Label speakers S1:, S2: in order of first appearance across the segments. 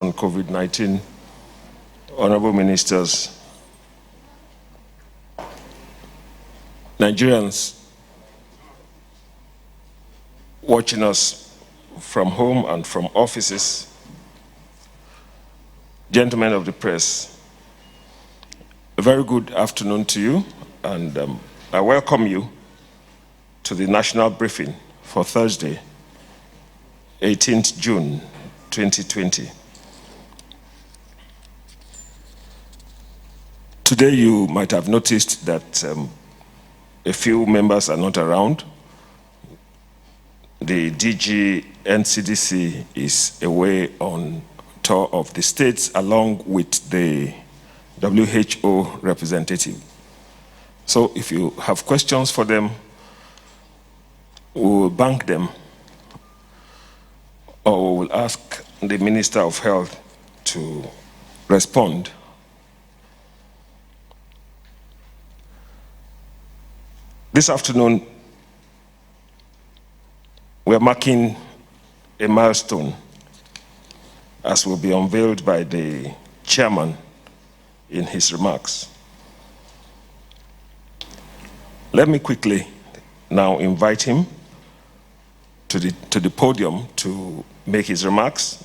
S1: on COVID-19, honorable ministers, Nigerians watching us from home and from offices, gentlemen of the press, a very good afternoon to you, and I welcome you to the national briefing for Thursday, 18th June 2020. Today you might have noticed that a few members are not around. The DG NCDC is away on tour of the states along with the WHO representative. So if you have questions for them, we will bank them, or we will ask the Minister of Health to respond. This afternoon, we are marking a milestone as will be unveiled by the chairman in his remarks. Let me quickly now invite him to the podium to make his remarks,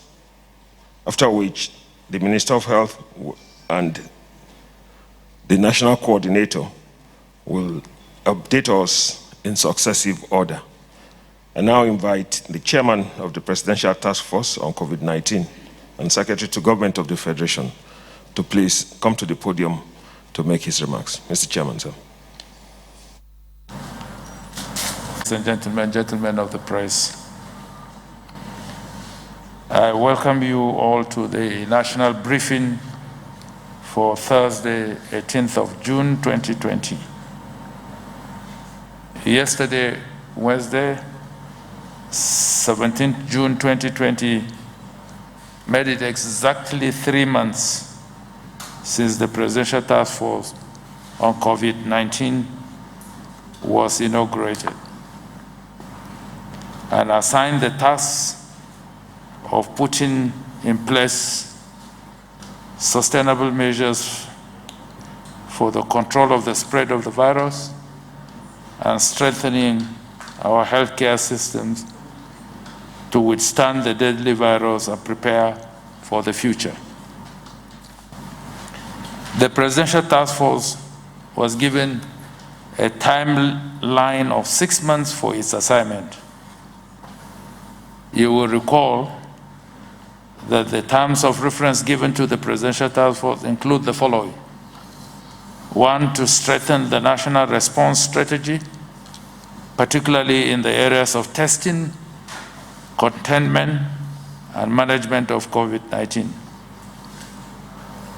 S1: after which the Minister of Health and the National Coordinator will update us in successive order. I now invite the Chairman of the Presidential Task Force on COVID-19 and Secretary to Government of the Federation to please come to the podium to make his remarks. Mr. Chairman, sir.
S2: Ladies and gentlemen of the press, I welcome you all to the national briefing for Thursday, 18th of June, 2020. Yesterday, Wednesday, 17th June, 2020, made it exactly 3 months since the Presidential Task Force on COVID-19 was inaugurated and assigned the task of putting in place sustainable measures for the control of the spread of the virus and strengthening our healthcare systems to withstand the deadly virus and prepare for the future. The Presidential Task Force was given a timeline of 6 months for its assignment. You will recall that the terms of reference given to the Presidential Task Force include the following. 1, to strengthen the national response strategy, particularly in the areas of testing, containment, and management of COVID-19.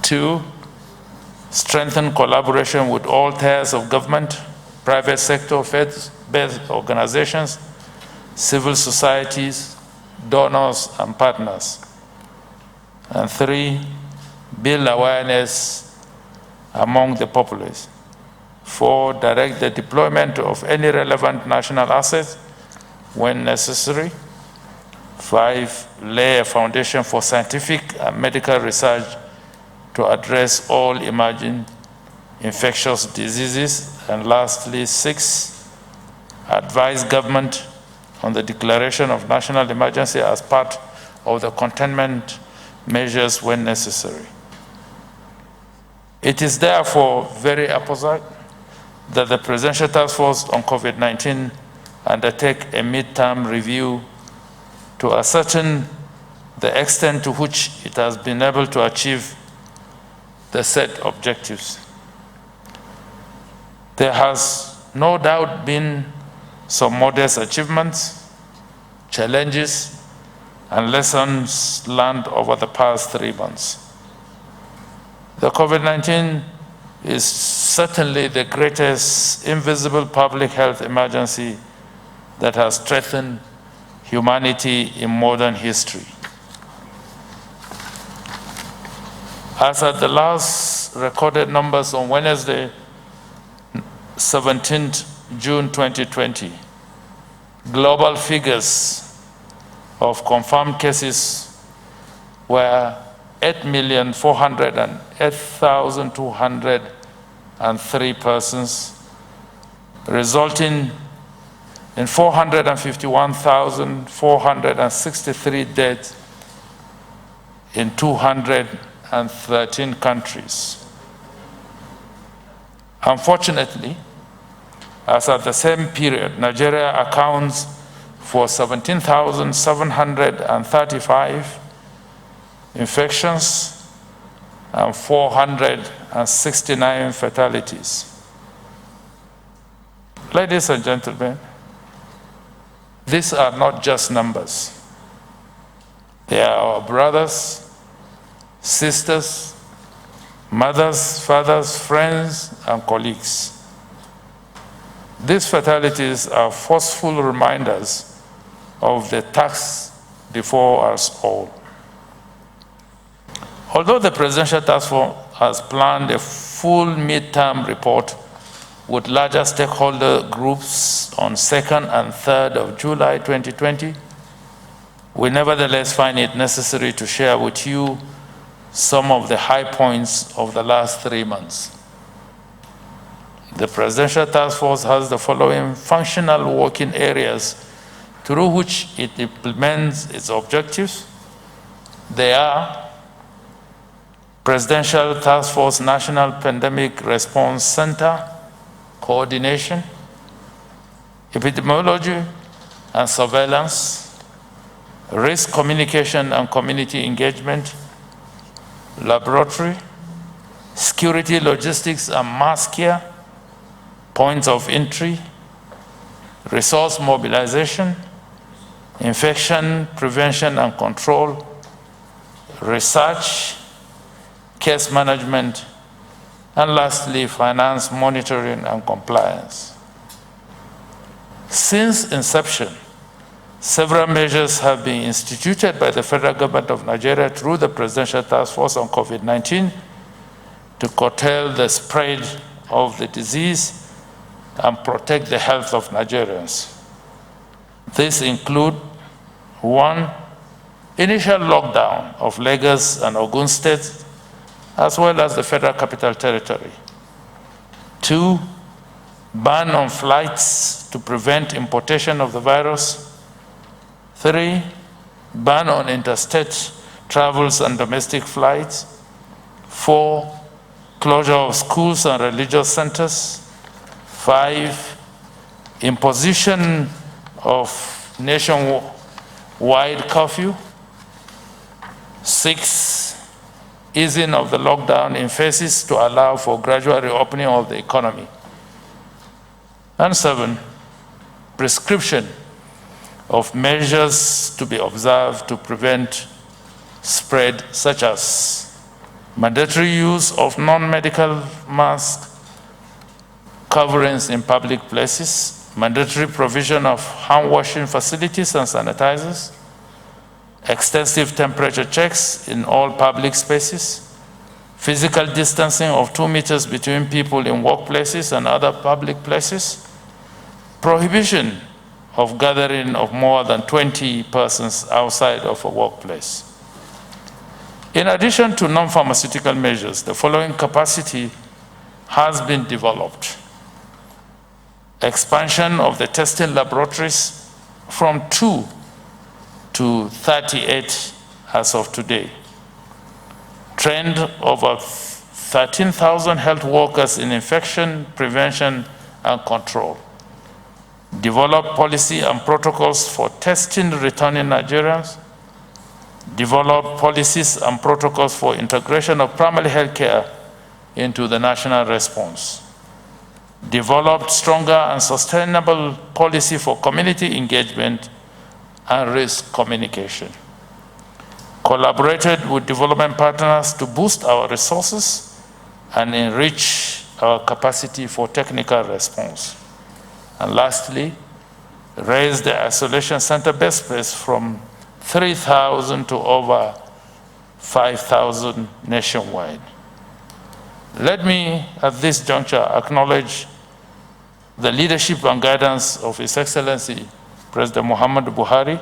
S2: 2, strengthen collaboration with all tiers of government, private sector, faith-based organizations, civil societies, donors, and partners. And 3, build awareness among the populace. 4, direct the deployment of any relevant national assets when necessary. 5, lay a foundation for scientific and medical research to address all emerging infectious diseases. And lastly, 6, advise government on the declaration of national emergency as part of the containment measures when necessary. It is therefore very apposite that the Presidential Task Force on COVID-19 undertake a midterm review to ascertain the extent to which it has been able to achieve the set objectives. There has no doubt been some modest achievements, challenges, and lessons learned over the past 3 months. The COVID-19 is certainly the greatest invisible public health emergency that has threatened humanity in modern history. As at the last recorded numbers on Wednesday, 17th June 2020, global figures of confirmed cases were 8,408,203 persons, resulting in 451,463 deaths in 213 countries. Unfortunately, as at the same period, Nigeria accounts for 17,735 infections and 469 fatalities. Ladies and gentlemen, these are not just numbers. They are our brothers, sisters, mothers, fathers, friends, and colleagues. These fatalities are forceful reminders of the task before us all. Although the Presidential Task Force has planned a full midterm report with larger stakeholder groups on 2nd and 3rd of July 2020, we nevertheless find it necessary to share with you some of the high points of the last 3 months. The Presidential Task Force has the following functional working areas through which it implements its objectives. They are Presidential Task Force National Pandemic Response Center, coordination, epidemiology and surveillance, risk communication and community engagement, laboratory, security, logistics and mass care, points of entry, resource mobilization, infection prevention and control, research, case management, and lastly, finance monitoring and compliance. Since inception, several measures have been instituted by the federal government of Nigeria through the Presidential Task Force on COVID-19 to curtail the spread of the disease and protect the health of Nigerians. These include: 1, initial lockdown of Lagos and Ogun states, as well as the Federal Capital Territory. 2, ban on flights to prevent importation of the virus. 3, ban on interstate travels and domestic flights. 4, closure of schools and religious centers. 5, imposition of nationwide curfew. 6, easing of the lockdown in phases to allow for gradual reopening of the economy. And 7, prescription of measures to be observed to prevent spread, such as mandatory use of non-medical mask coverings in public places, mandatory provision of hand-washing facilities and sanitizers, extensive temperature checks in all public spaces, physical distancing of 2 meters between people in workplaces and other public places, prohibition of gathering of more than 20 persons outside of a workplace. In addition to non-pharmaceutical measures, the following capacity has been developed: expansion of the testing laboratories from 2 to 38 as of today. Trained over 13,000 health workers in infection prevention and control. Develop policy and protocols for testing returning Nigerians. Develop policies and protocols for integration of primary health care into the national response. Developed stronger and sustainable policy for community engagement and risk communication. Collaborated with development partners to boost our resources and enrich our capacity for technical response. And lastly, raise the isolation center bed space from 3,000 to over 5,000 nationwide. Let me, at this juncture, acknowledge the leadership and guidance of His Excellency President Muhammadu Buhari,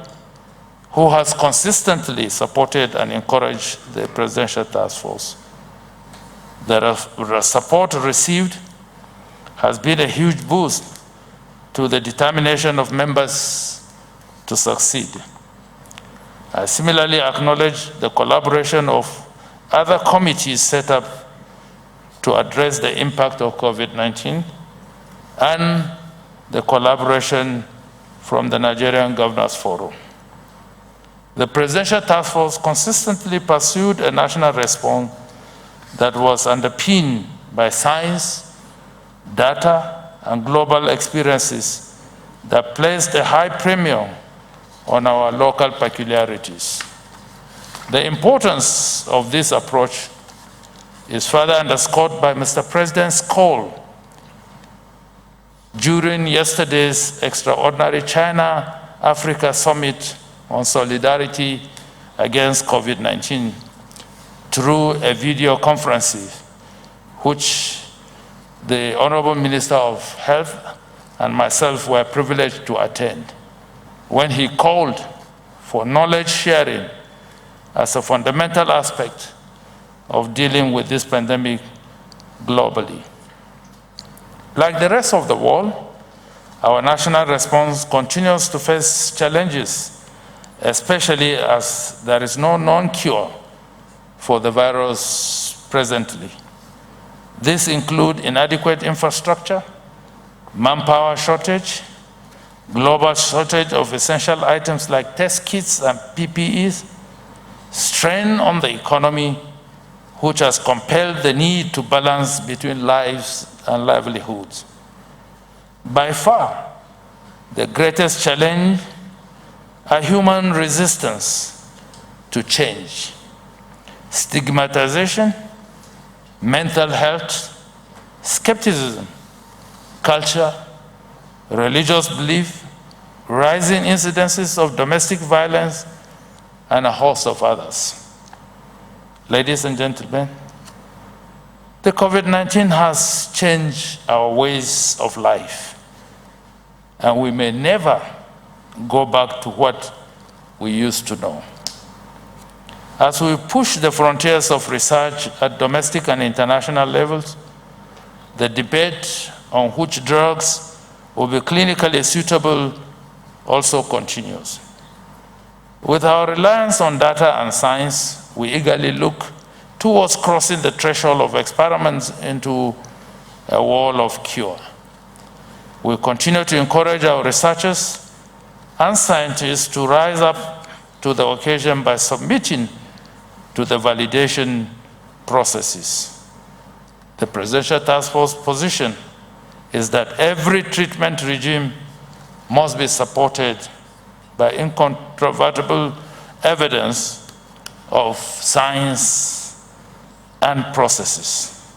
S2: who has consistently supported and encouraged the Presidential Task Force. The support received has been a huge boost to the determination of members to succeed. I similarly acknowledge the collaboration of other committees set up to address the impact of COVID-19 and the collaboration from the Nigerian Governors Forum. The Presidential Task Force consistently pursued a national response that was underpinned by science, data, and global experiences that placed a high premium on our local peculiarities. The importance of this approach is further underscored by Mr. President's call during yesterday's extraordinary China-Africa Summit on solidarity against COVID-19 through a video conference, which the Honorable Minister of Health and myself were privileged to attend, when he called for knowledge sharing as a fundamental aspect of dealing with this pandemic globally. Like the rest of the world, our national response continues to face challenges, especially as there is no known cure for the virus presently. These include inadequate infrastructure, manpower shortage, global shortage of essential items like test kits and PPEs, strain on the economy, which has compelled the need to balance between lives and livelihoods. By far, the greatest challenge are human resistance to change, stigmatization, mental health, skepticism, culture, religious belief, rising incidences of domestic violence, and a host of others. Ladies and gentlemen, the COVID-19 has changed our ways of life, and we may never go back to what we used to know. As we push the frontiers of research at domestic and international levels, the debate on which drugs will be clinically suitable also continues. With our reliance on data and science, we eagerly look towards crossing the threshold of experiments into a wall of cure. We continue to encourage our researchers and scientists to rise up to the occasion by submitting to the validation processes. The Presidential Task Force position is that every treatment regime must be supported by incontrovertible evidence of science and processes.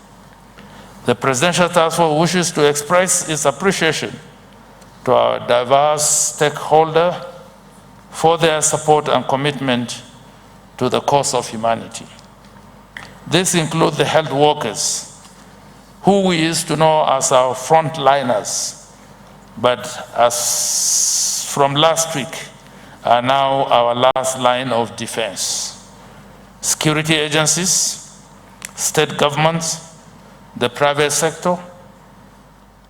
S2: The Presidential Task Force wishes to express its appreciation to our diverse stakeholders for their support and commitment to the cause of humanity. This includes the health workers, who we used to know as our frontliners, but as from last week are now our last line of defense. Security agencies, state governments, the private sector,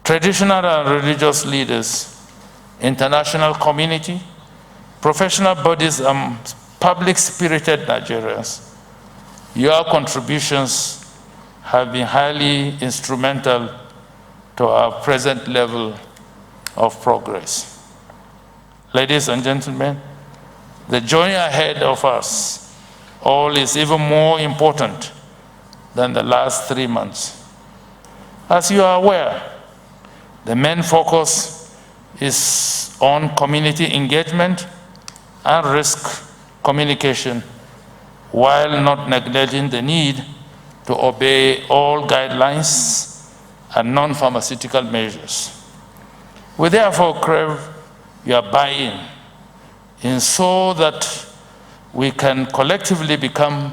S2: traditional and religious leaders, international community, professional bodies, and public-spirited Nigerians. Your contributions have been highly instrumental to our present level of progress. Ladies and gentlemen, the journey ahead of us all is even more important than the last 3 months. As you are aware, the main focus is on community engagement and risk communication, while not neglecting the need to obey all guidelines and non-pharmaceutical measures. We therefore crave your buy-in so that we can collectively become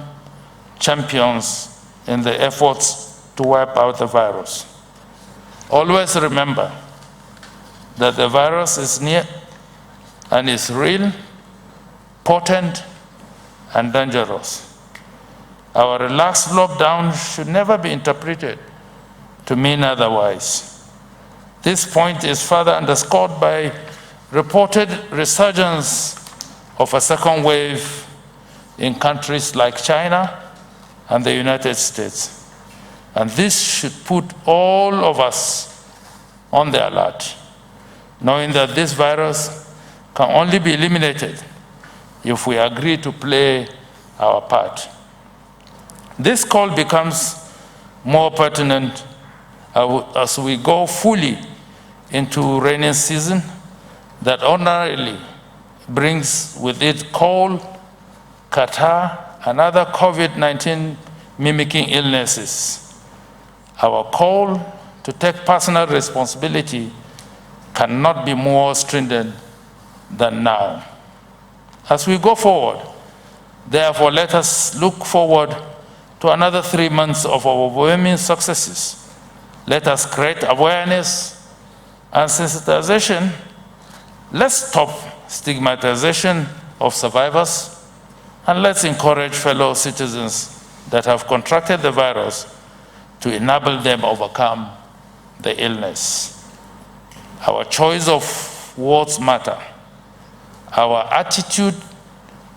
S2: champions in the efforts to wipe out the virus. Always remember that the virus is near and is real, potent and dangerous. Our relaxed lockdown should never be interpreted to mean otherwise. This point is further underscored by reported resurgence of a second wave in countries like China and the United States. And this should put all of us on the alert, knowing that this virus can only be eliminated if we agree to play our part. This call becomes more pertinent as we go fully into rainy season that ordinarily brings with it cold, catarrh, and other COVID-19 mimicking illnesses. Our call to take personal responsibility cannot be more stringent than now. As we go forward, therefore, let us look forward to another 3 months of overwhelming successes. Let us create awareness and sensitization. Let's stop stigmatization of survivors, and let's encourage fellow citizens that have contracted the virus to enable them overcome the illness. Our choice of words matter. Our attitude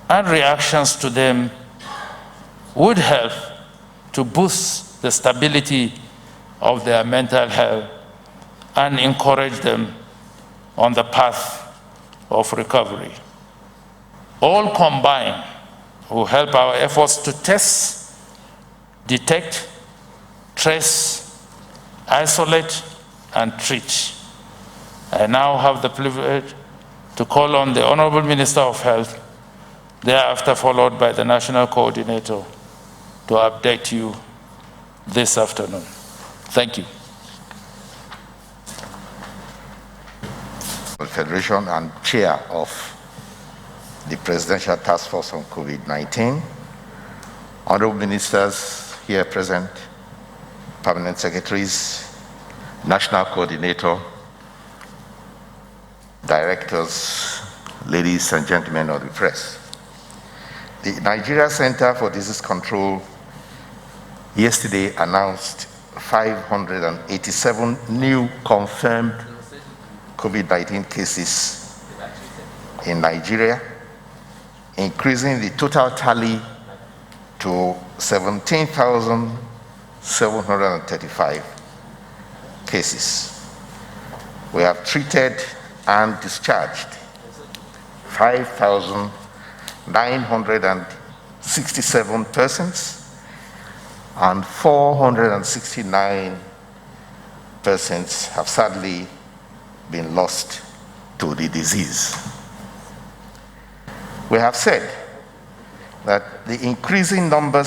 S2: and reactions to them would help to boost the stability of their mental health and encourage them on the path of recovery. All combined will help our efforts to test, detect, trace, isolate, and treat. I now have the privilege to call on the Honorable Minister of Health, thereafter followed by the National Coordinator, to update you this afternoon. Thank you.
S3: Federation and Chair of the Presidential Task Force on COVID-19, Honorable Ministers here present, Permanent Secretaries, National Coordinator, Directors, ladies and gentlemen of the press. The Nigeria Center for Disease Control yesterday announced 587 new confirmed COVID-19 cases in Nigeria, increasing the total tally to 17,735 cases. We have treated and discharged 5,967 persons, and 469 persons have sadly been lost to the disease. We have said that the increasing number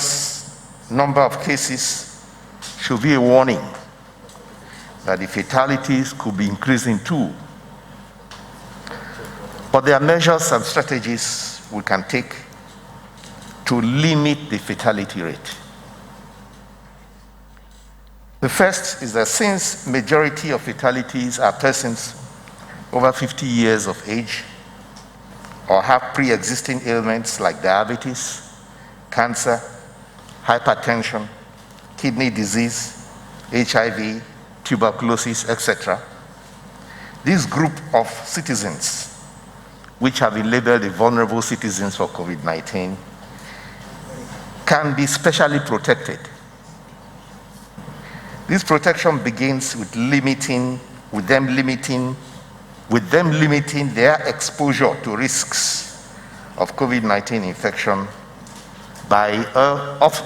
S3: of cases should be a warning that the fatalities could be increasing too. But there are measures and strategies we can take to limit the fatality rate. The first is that since majority of fatalities are persons over 50 years of age or have pre-existing ailments like diabetes, cancer, hypertension, kidney disease, HIV, tuberculosis, etc., this group of citizens, which have been labeled the vulnerable citizens for COVID-19, can be specially protected. This protection begins with them limiting their exposure to risks of COVID-19 infection by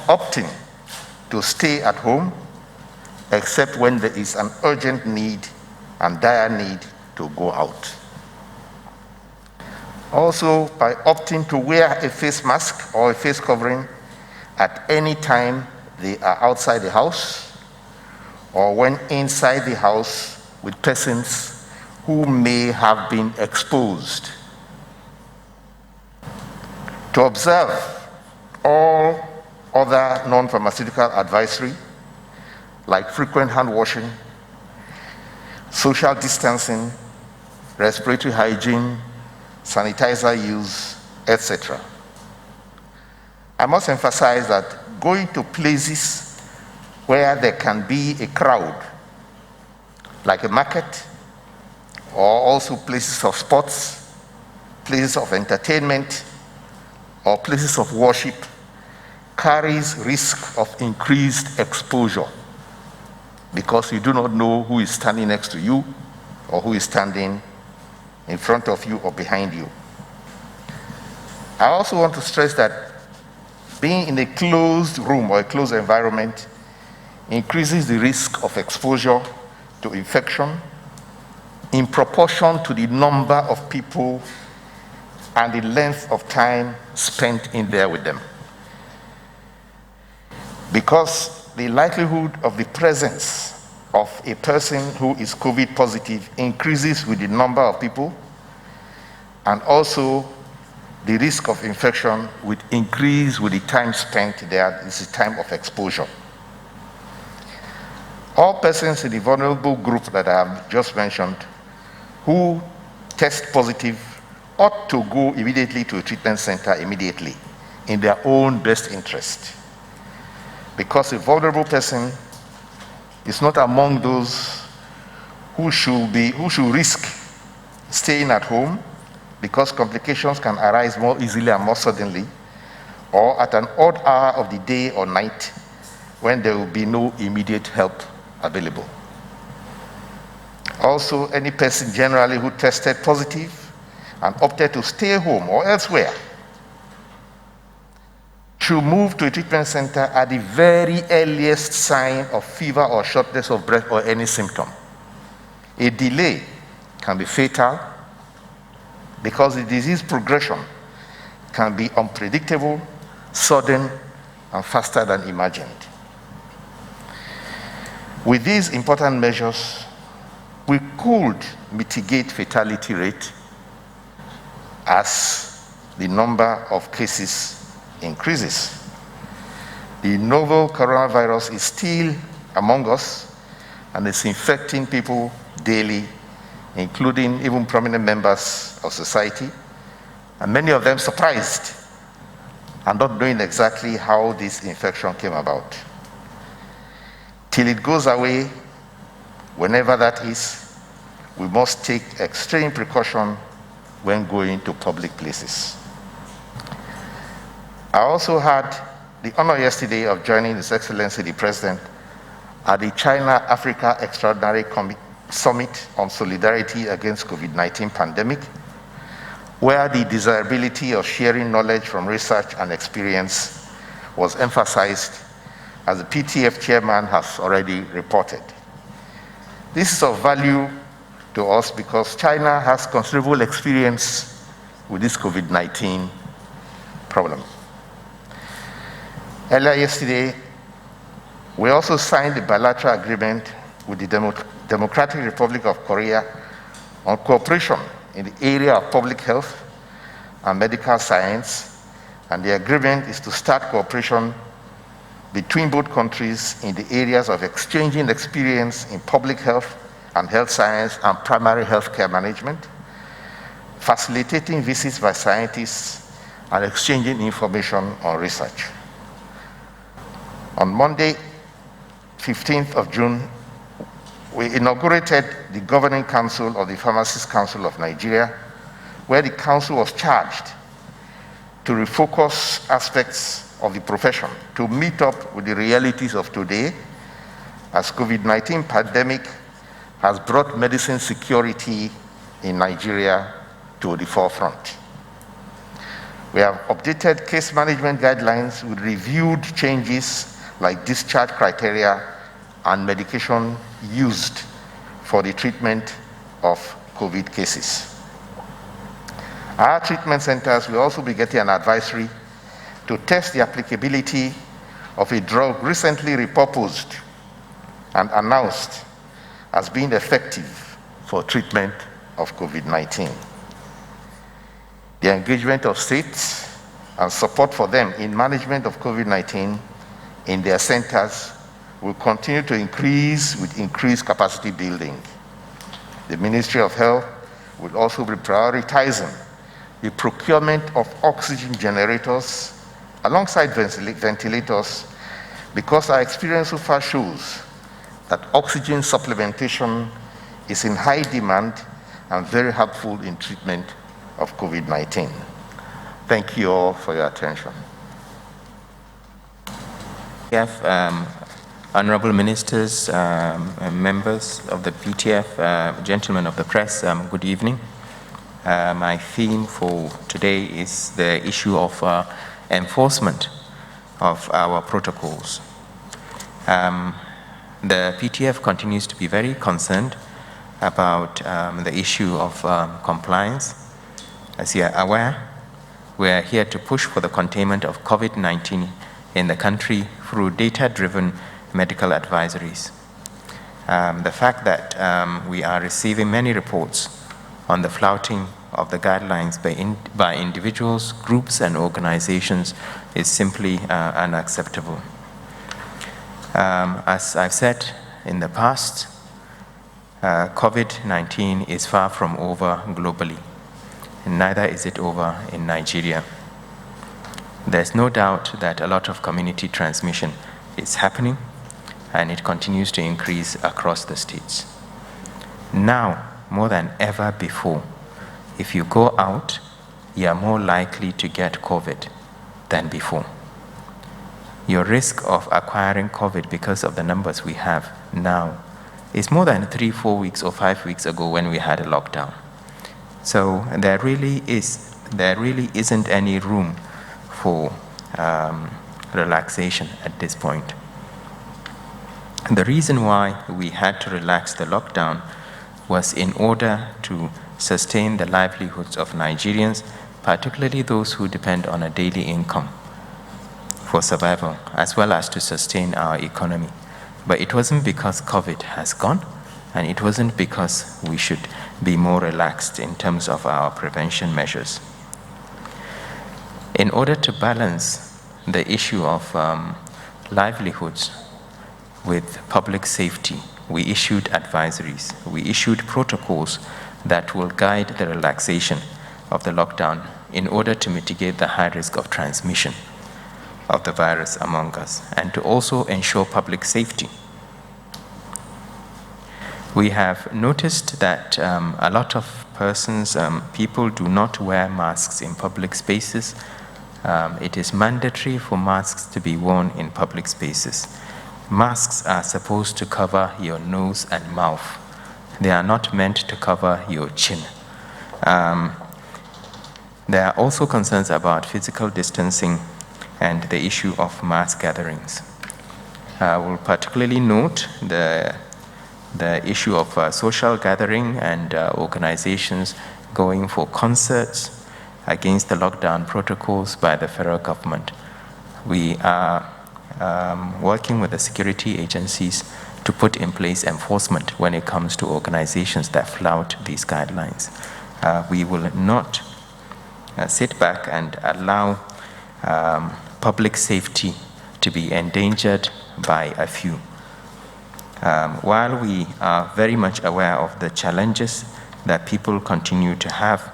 S3: opting to stay at home, except when there is an urgent need and dire need to go out. Also, by opting to wear a face mask or a face covering at any time they are outside the house or when inside the house with persons who may have been exposed. To observe all other non-pharmaceutical advisory, like frequent hand washing, social distancing, respiratory hygiene, sanitizer use, etc. I must emphasize that going to places where there can be a crowd, like a market, or also places of sports, places of entertainment, or places of worship, carries risk of increased exposure because you do not know who is standing next to you or who is standing in front of you or behind you. I also want to stress that being in a closed room or a closed environment increases the risk of exposure to infection in proportion to the number of people and the length of time spent in there with them. Because the likelihood of the presence of a person who is COVID positive increases with the number of people, and also the risk of infection would increase with the time spent there. This is time of exposure. All persons in the vulnerable group that I have just mentioned who test positive ought to go immediately to a treatment center immediately in their own best interest. Because a vulnerable person is not among those who should risk staying at home because complications can arise more easily and more suddenly, or at an odd hour of the day or night when there will be no immediate help available. Also, any person generally who tested positive and opted to stay home or elsewhere should move to a treatment center at the very earliest sign of fever or shortness of breath or any symptom. A delay can be fatal because the disease progression can be unpredictable, sudden, and faster than imagined. With these important measures, we could mitigate fatality rate as the number of cases increases. The novel coronavirus is still among us and is infecting people daily, including even prominent members of society, and many of them surprised and not knowing exactly how this infection came about. Till it goes away, whenever that is, we must take extreme precaution when going to public places. I also had the honor yesterday of joining His Excellency the President at the China-Africa Extraordinary Summit on Solidarity Against COVID-19 Pandemic, where the desirability of sharing knowledge from research and experience was emphasized, as the PTF chairman has already reported. This is of value to us because China has considerable experience with this COVID-19 problem. Earlier yesterday, we also signed a bilateral agreement with the Democratic Republic of Korea on cooperation in the area of public health and medical science, and the agreement is to start cooperation between both countries in the areas of exchanging experience in public health and health science and primary health care management, facilitating visits by scientists, and exchanging information on research. On Monday, 15th of June, we inaugurated the Governing Council of the Pharmacists Council of Nigeria, where the council was charged to refocus aspects of the profession to meet up with the realities of today, as COVID-19 pandemic has brought medicine security in Nigeria to the forefront. We have updated case management guidelines with reviewed changes like discharge criteria and medication used for the treatment of COVID cases. Our treatment centers will also be getting an advisory to test the applicability of a drug recently repurposed and announced as being effective for treatment of COVID-19. The engagement of states and support for them in management of COVID-19 in their centers will continue to increase with increased capacity building. The Ministry of Health will also be prioritizing the procurement of oxygen generators alongside ventilators, because our experience so far shows that oxygen supplementation is in high demand and very helpful in treatment of COVID-19. Thank you all for your attention.
S4: Honorable Ministers, members of the PTF, gentlemen of the press, good evening. My theme for today is the issue of enforcement of our protocols. The PTF continues to be very concerned about the issue of compliance. As you are aware, we are here to push for the containment of COVID-19 in the country through data-driven medical advisories. The fact that we are receiving many reports on the flouting of the guidelines by individuals, groups, and organizations is simply unacceptable. As I've said in the past, COVID-19 is far from over globally, and neither is it over in Nigeria. There's no doubt that a lot of community transmission is happening, and it continues to increase across the states. Now, more than ever before, if you go out, you are more likely to get COVID than before. Your risk of acquiring COVID because of the numbers we have now is more than 3, 4 weeks or 5 weeks ago when we had a lockdown. So there really isn't any room for relaxation at this point. The reason why we had to relax the lockdown was in order to sustain the livelihoods of Nigerians, particularly those who depend on a daily income for survival, as well as to sustain our economy. But it wasn't because COVID has gone, and it wasn't because we should be more relaxed in terms of our prevention measures. In order to balance the issue of livelihoods with public safety, we issued advisories, we issued protocols that will guide the relaxation of the lockdown in order to mitigate the high risk of transmission of the virus among us, and to also ensure public safety. We have noticed that a lot of people do not wear masks in public spaces. It is mandatory for masks to be worn in public spaces. Masks are supposed to cover your nose and mouth. They are not meant to cover your chin. There are also concerns about physical distancing and the issue of mass gatherings. We'll particularly note the issue of social gathering and organizations going for concerts against the lockdown protocols by the federal government. We are working with the security agencies to put in place enforcement when it comes to organizations that flout these guidelines. We will not sit back and allow public safety to be endangered by a few. While we are very much aware of the challenges that people continue to have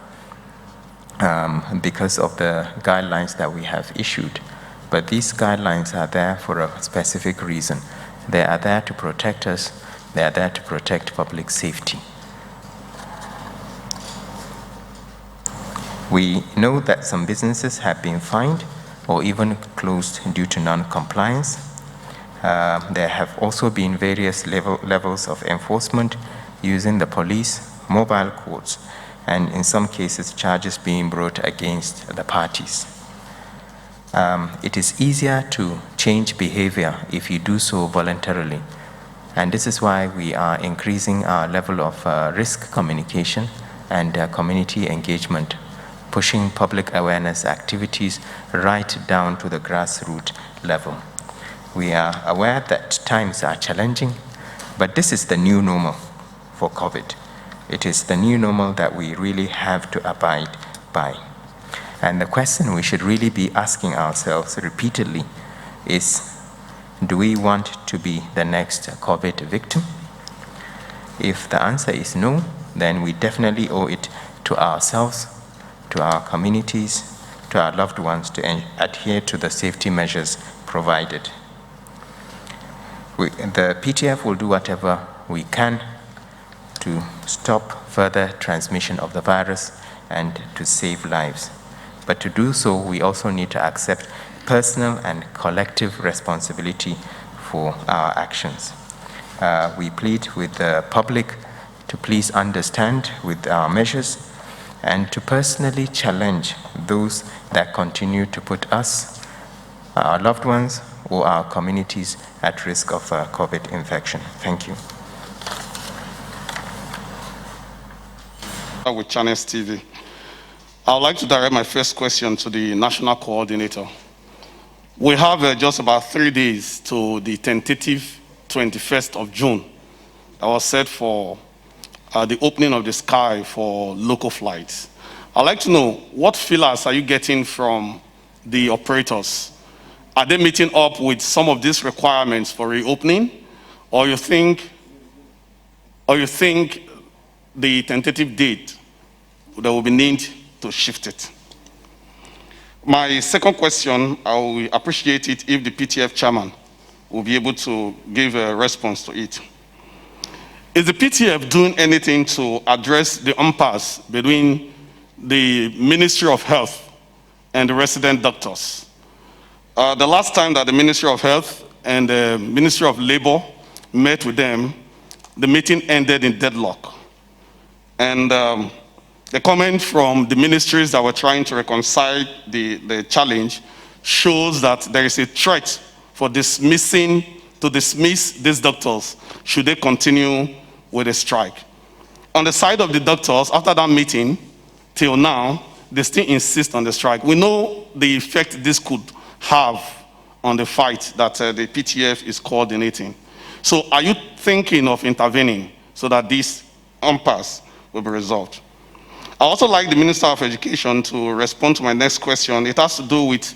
S4: because of the guidelines that we have issued, but these guidelines are there for a specific reason. They are there to protect us. They are there to protect public safety. We know that some businesses have been fined or even closed due to non-compliance. There have also been various levels of enforcement using the police, mobile courts, and in some cases, charges being brought against the parties. It is easier to change behavior if you do so voluntarily. And this is why we are increasing our level of risk communication and community engagement, pushing public awareness activities right down to the grassroots level. We are aware that times are challenging, but this is the new normal for COVID. It is the new normal that we really have to abide by. And the question we should really be asking ourselves repeatedly is, do we want to be the next COVID victim? If the answer is no, then we definitely owe it to ourselves, to our communities, to our loved ones to adhere to the safety measures provided. The PTF will do whatever we can to stop further transmission of the virus and to save lives. But to do so, we also need to accept personal and collective responsibility for our actions. We plead with the public to please understand with our measures and to personally challenge those that continue to put us, our loved ones, or our communities at risk of COVID infection. Thank you.
S5: With Channels TV. I would like to direct my first question to the National Coordinator. We have just about 3 days to the tentative 21st of June that was set for the opening of the sky for local flights. I'd like to know, what feelers are you getting from the operators? Are they meeting up with some of these requirements for reopening, or you think the tentative date there will be need to shift it? My second question, I will appreciate it if the PTF chairman will be able to give a response to it. Is the PTF doing anything to address the impasse between the Ministry of Health and the resident doctors? The last time that the Ministry of Health and the Ministry of Labor met with them, the meeting ended in deadlock. And the comment from the ministries that were trying to reconcile the challenge shows that there is a threat for dismiss these doctors should they continue with a strike. On the side of the doctors, after that meeting, till now, they still insist on the strike. We know the effect this could have on the fight that the PTF is coordinating. So are you thinking of intervening so that this impasse will be resolved? I also like the Minister of Education to respond to my next question. It has to do with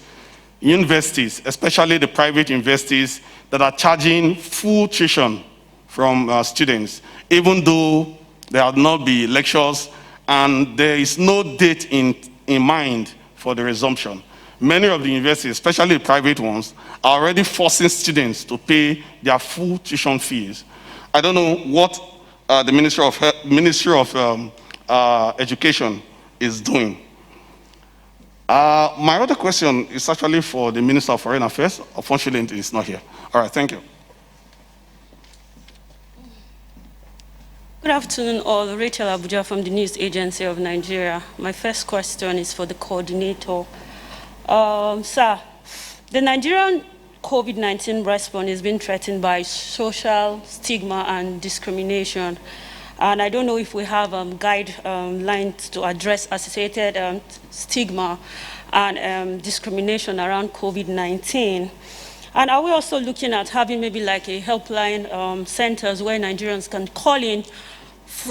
S5: universities, especially the private universities that are charging full tuition from students, even though there will not be lectures and there is no date in mind for the resumption. Many of the universities, especially the private ones, are already forcing students to pay their full tuition fees. I don't know what the Ministry of Education is doing. My other question is actually for the Minister of Foreign Affairs. Unfortunately, it's not here. All right, thank you.
S6: Good afternoon, all. Rachel Abuja from the News Agency of Nigeria. My first question is for the coordinator. Sir, the Nigerian COVID-19 response is being threatened by social stigma and discrimination. And I don't know if we have guidelines to address associated stigma and discrimination around COVID-19. And are we also looking at having maybe like a helpline centers where Nigerians can call in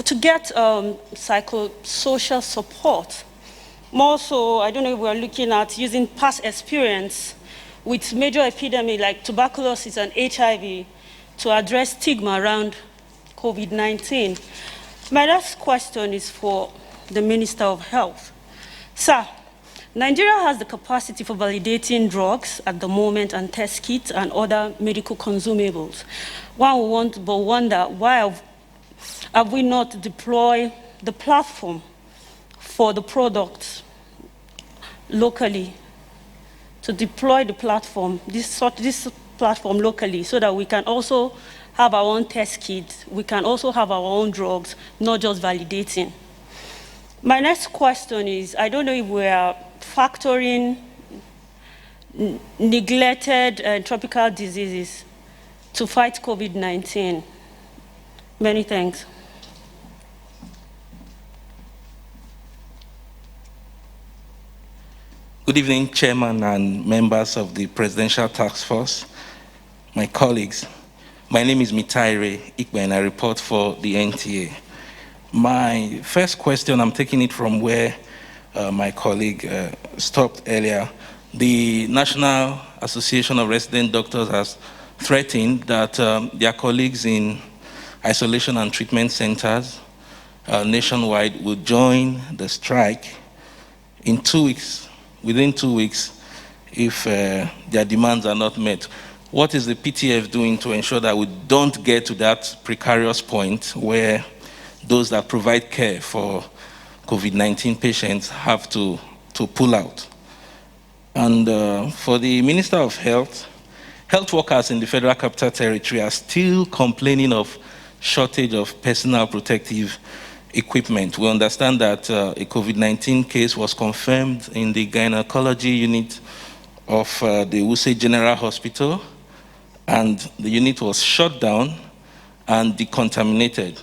S6: to get psychosocial support? More so, I don't know if we're looking at using past experience with major epidemic like tuberculosis and HIV to address stigma around COVID-19. My last question is for the Minister of Health. Sir, Nigeria has the capacity for validating drugs at the moment and test kits and other medical consumables. One will wonder, why have we not deployed the platform for the products locally, to deploy the platform, this platform locally, so that we can also have our own test kits, we can also have our own drugs, not just validating. My next question is, I don't know if we are factoring neglected tropical diseases to fight COVID-19. Many thanks.
S7: Good evening, Chairman and members of the Presidential Task Force, my colleagues. My name is Mitaire Ikbe and I report for the NTA. My first question, I'm taking it from where my colleague stopped earlier. The National Association of Resident Doctors has threatened that their colleagues in isolation and treatment centers nationwide will join the strike in 2 weeks, within 2 weeks, if their demands are not met. What is the PTF doing to ensure that we don't get to that precarious point where those that provide care for COVID-19 patients have to pull out? And for the Minister of Health, health workers in the Federal Capital Territory are still complaining of shortage of personal protective equipment. We understand that a COVID-19 case was confirmed in the gynecology unit of the Wuse General Hospital, and the unit was shut down and decontaminated.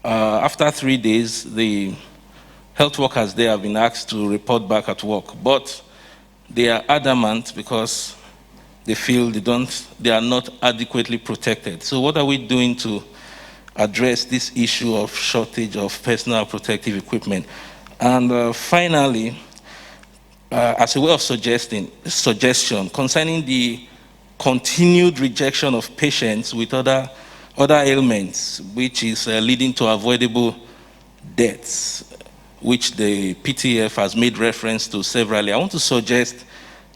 S7: After 3 days, the health workers there have been asked to report back at work, but they are adamant because they feel they are not adequately protected. So what are we doing to address this issue of shortage of personal protective equipment? And finally, as a way of suggestion concerning the continued rejection of patients with other ailments, which is leading to avoidable deaths, which the PTF has made reference to severally. I want to suggest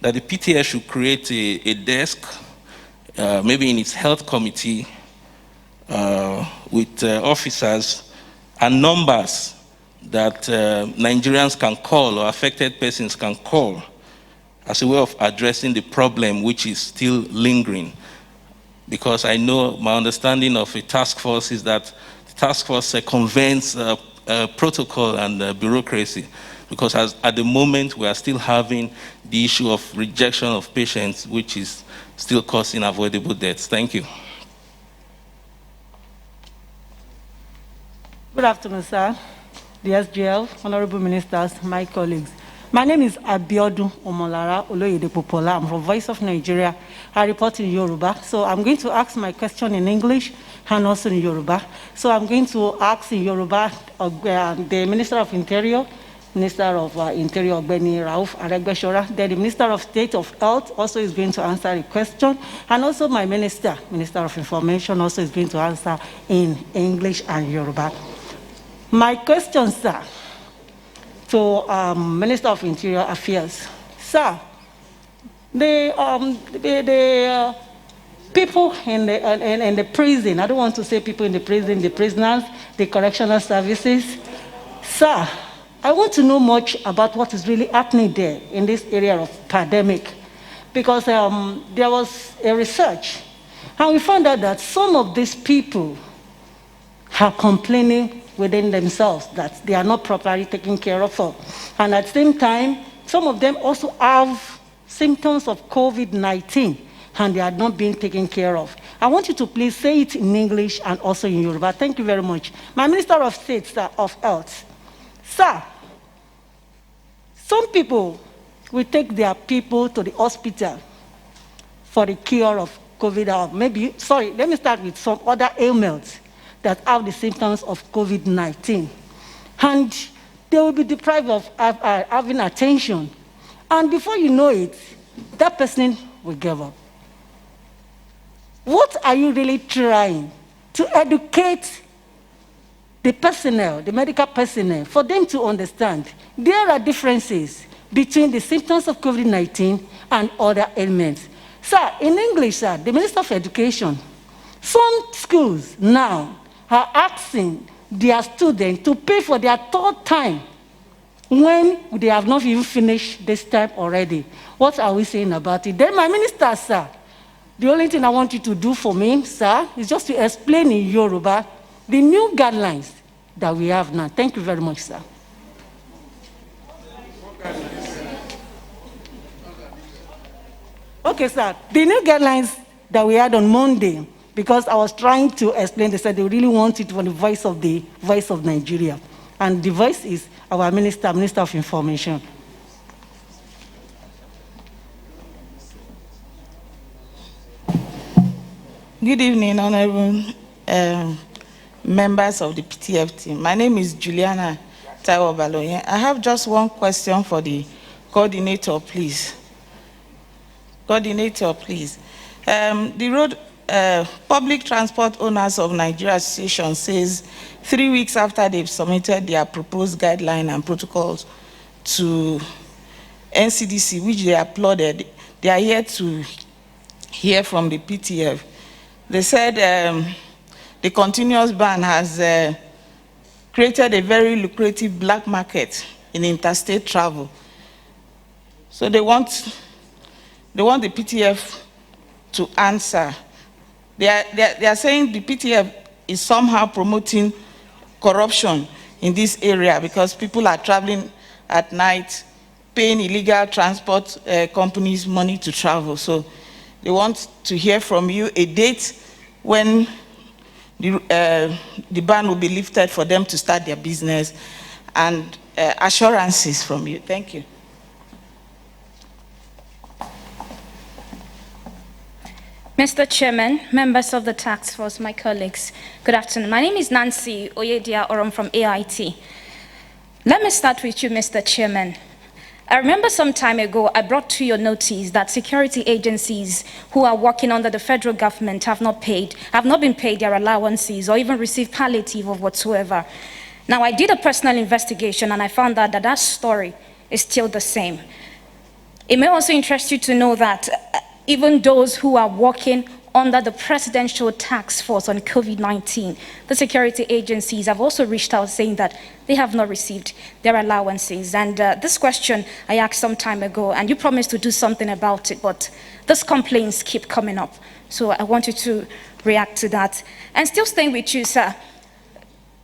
S7: that the PTF should create a desk, maybe in its health committee, with officers and numbers that Nigerians can call or affected persons can call as a way of addressing the problem which is still lingering. Because I know my understanding of a task force is that the task force circumvents protocol and bureaucracy, because at the moment we are still having the issue of rejection of patients, which is still causing avoidable deaths. Thank you.
S8: Good afternoon, sir, the SGL, honorable ministers, my colleagues. My name is Abiodun Omolara Oloyede Popola. I'm from Voice of Nigeria. I report in Yoruba. So I'm going to ask my question in English and also in Yoruba. So I'm going to ask in Yoruba the Minister of Interior, Minister of Interior, Ogbeni Rauf Aregbesola. Then the Minister of State of Health also is going to answer a question. And also my Minister of Information, also is going to answer in English and Yoruba. My question, sir, to Minister of Interior Affairs. Sir, the people in the prison, I don't want to say people in the prison, the prisoners, the correctional services. Sir, I want to know much about what is really happening there in this area of pandemic, because there was a research, and we found out that some of these people are complaining within themselves that they are not properly taken care of. And at the same time, some of them also have symptoms of COVID-19 and they are not being taken care of. I want you to please say it in English and also in Yoruba. Thank you very much. My Minister of State, sir, of Health. Sir, some people will take their people to the hospital for the cure of COVID, or maybe, sorry, let me start with some other ailments that have the symptoms of COVID-19. And they will be deprived of having attention. And before you know it, that person will give up. What are you really trying to educate the personnel, the medical personnel, for them to understand there are differences between the symptoms of COVID-19 and other ailments? Sir, in English, sir, the Minister of Education, some schools now are asking their students to pay for their third time when they have not even finished this time already. What are we saying about it? Then my minister, sir, the only thing I want you to do for me, sir, is just to explain in Yoruba the new guidelines that we have now. Thank you very much, sir. Okay, sir, the new guidelines that we had on Monday, because I was trying to explain, they said they really want it for the voice of Nigeria. And the voice is our Minister of Information.
S9: Good evening, honorable members of the PTF team. My name is Juliana Taiwo Baloyen. I have just one question for the coordinator, please. Coordinator, please. The Road Public Transport Owners of Nigeria Association says 3 weeks after they've submitted their proposed guideline and protocols to NCDC, which they applauded. They are here to hear from the PTF. They said the continuous ban has created a very lucrative black market in interstate travel. So they want the PTF to answer. They are saying the PTF is somehow promoting corruption in this area because people are traveling at night, paying illegal transport companies money to travel. So they want to hear from you a date when the ban will be lifted for them to start their business and assurances from you. Thank you.
S10: Mr. Chairman, members of the task force, my colleagues, good afternoon. My name is Nancy Oyedia Orom from AIT. Let me start with you, Mr. Chairman. I remember some time ago, I brought to your notice that security agencies who are working under the federal government have not been paid their allowances or even received palliative or whatsoever. Now, I did a personal investigation and I found out that that story is still the same. It may also interest you to know that even those who are working under the Presidential Task Force on COVID-19, the security agencies have also reached out saying that they have not received their allowances. And this question I asked some time ago, and you promised to do something about it, but these complaints keep coming up. So I want you to react to that. And still staying with you, sir,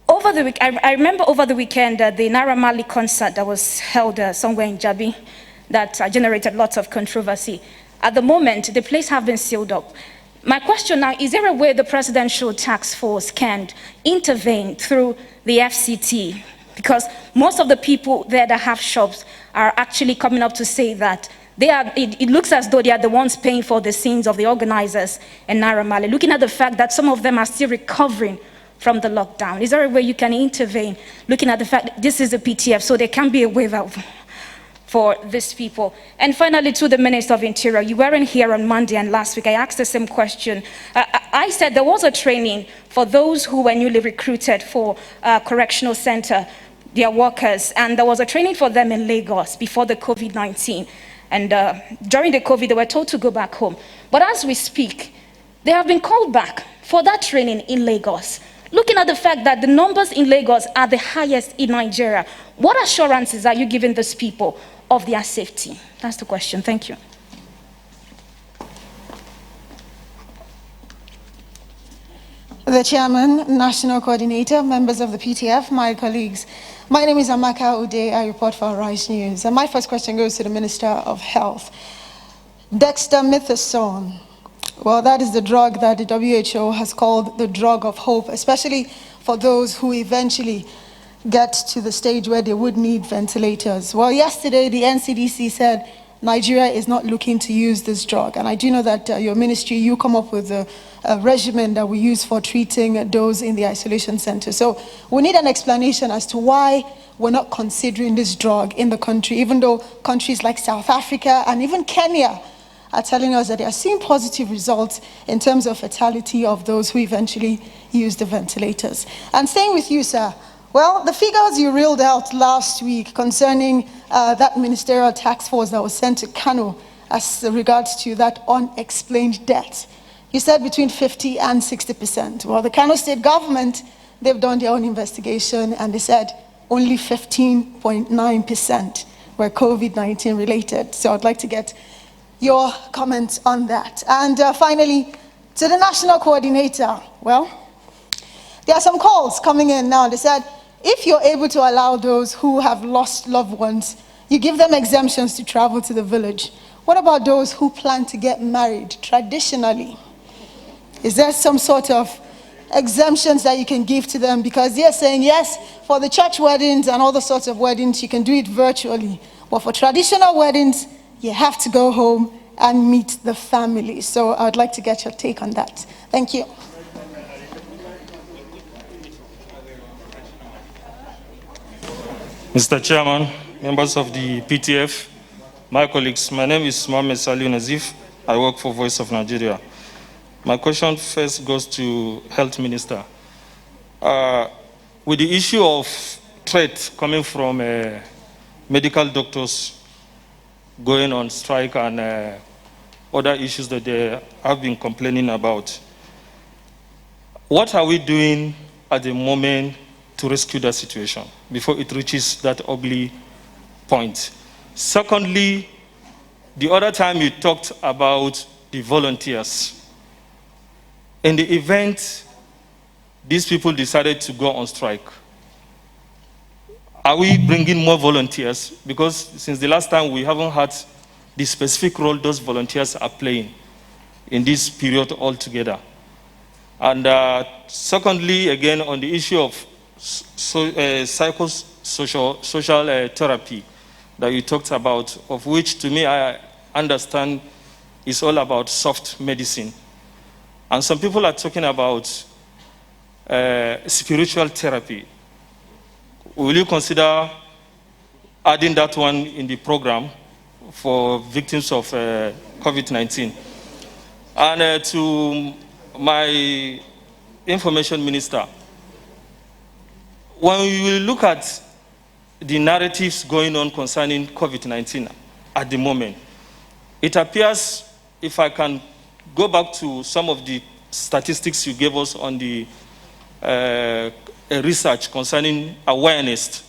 S10: over the week, I remember over the weekend, the Naira Marley concert that was held somewhere in Jabi that generated lots of controversy. At the moment, the place have been sealed up. My question now, is there a way the Presidential Task Force can intervene through the FCT? Because most of the people there that have shops are actually coming up to say that it looks as though they are the ones paying for the sins of the organizers in Naira Marley, looking at the fact that some of them are still recovering from the lockdown. Is there a way you can intervene, looking at the fact that this is a PTF, so there can be a waiver for these people? And finally, to the Minister of Interior, you weren't here on Monday and last week. I asked the same question. I said there was a training for those who were newly recruited for correctional center, their workers, and there was a training for them in Lagos before the COVID-19. And during the COVID, they were told to go back home. But as we speak, they have been called back for that training in Lagos. Looking at the fact that the numbers in Lagos are the highest in Nigeria, what assurances are you giving these people of their safety? That's the question. Thank you.
S11: The Chairman, National Coordinator, members of the PTF, my colleagues. My name is Amaka Ude. I report for Rise News. And my first question goes to the Minister of Health. Dexamethasone. Well, that is the drug that the WHO has called the drug of hope, especially for those who eventually get to the stage where they would need ventilators. Well, yesterday the NCDC said Nigeria is not looking to use this drug. And I do know that your ministry, you come up with a regimen that we use for treating those in the isolation center. So we need an explanation as to why we're not considering this drug in the country, even though countries like South Africa and even Kenya are telling us that they are seeing positive results in terms of fatality of those who eventually use the ventilators. And staying with you, sir, well, the figures you reeled out last week concerning that ministerial task force that was sent to Kano as regards to that unexplained death, you said between 50 and 60%. Well, the Kano state government, they've done their own investigation and they said only 15.9% were COVID-19 related. So I'd like to get your comments on that. And finally, to the national coordinator, well, there are some calls coming in now. They said, if you're able to allow those who have lost loved ones, you give them exemptions to travel to the village. What about those who plan to get married traditionally? Is there some sort of exemptions that you can give to them? Because they're saying, yes, for the church weddings and all the sorts of weddings, you can do it virtually. But for traditional weddings, you have to go home and meet the family. So I'd like to get your take on that. Thank you.
S12: Mr. Chairman, members of the PTF, my colleagues, my name is Mohamed Salih Nazif. I work for Voice of Nigeria. My question first goes to Health Minister. With the issue of threat coming from medical doctors going on strike and other issues that they have been complaining about. What are we doing at the moment to rescue that situation before it reaches that ugly point? Secondly, the other time you talked about the volunteers. In the event these people decided to go on strike, are we bringing more volunteers? Because since the last time we haven't had the specific role those volunteers are playing in this period altogether. And secondly, again, on the issue of psychosocial therapy that you talked about, of which to me I understand is all about soft medicine. And some people are talking about spiritual therapy. Will you consider adding that one in the program for victims of COVID-19? And to my information minister, when we look at the narratives going on concerning COVID-19 at the moment, it appears, if I can go back to some of the statistics you gave us on the research concerning awareness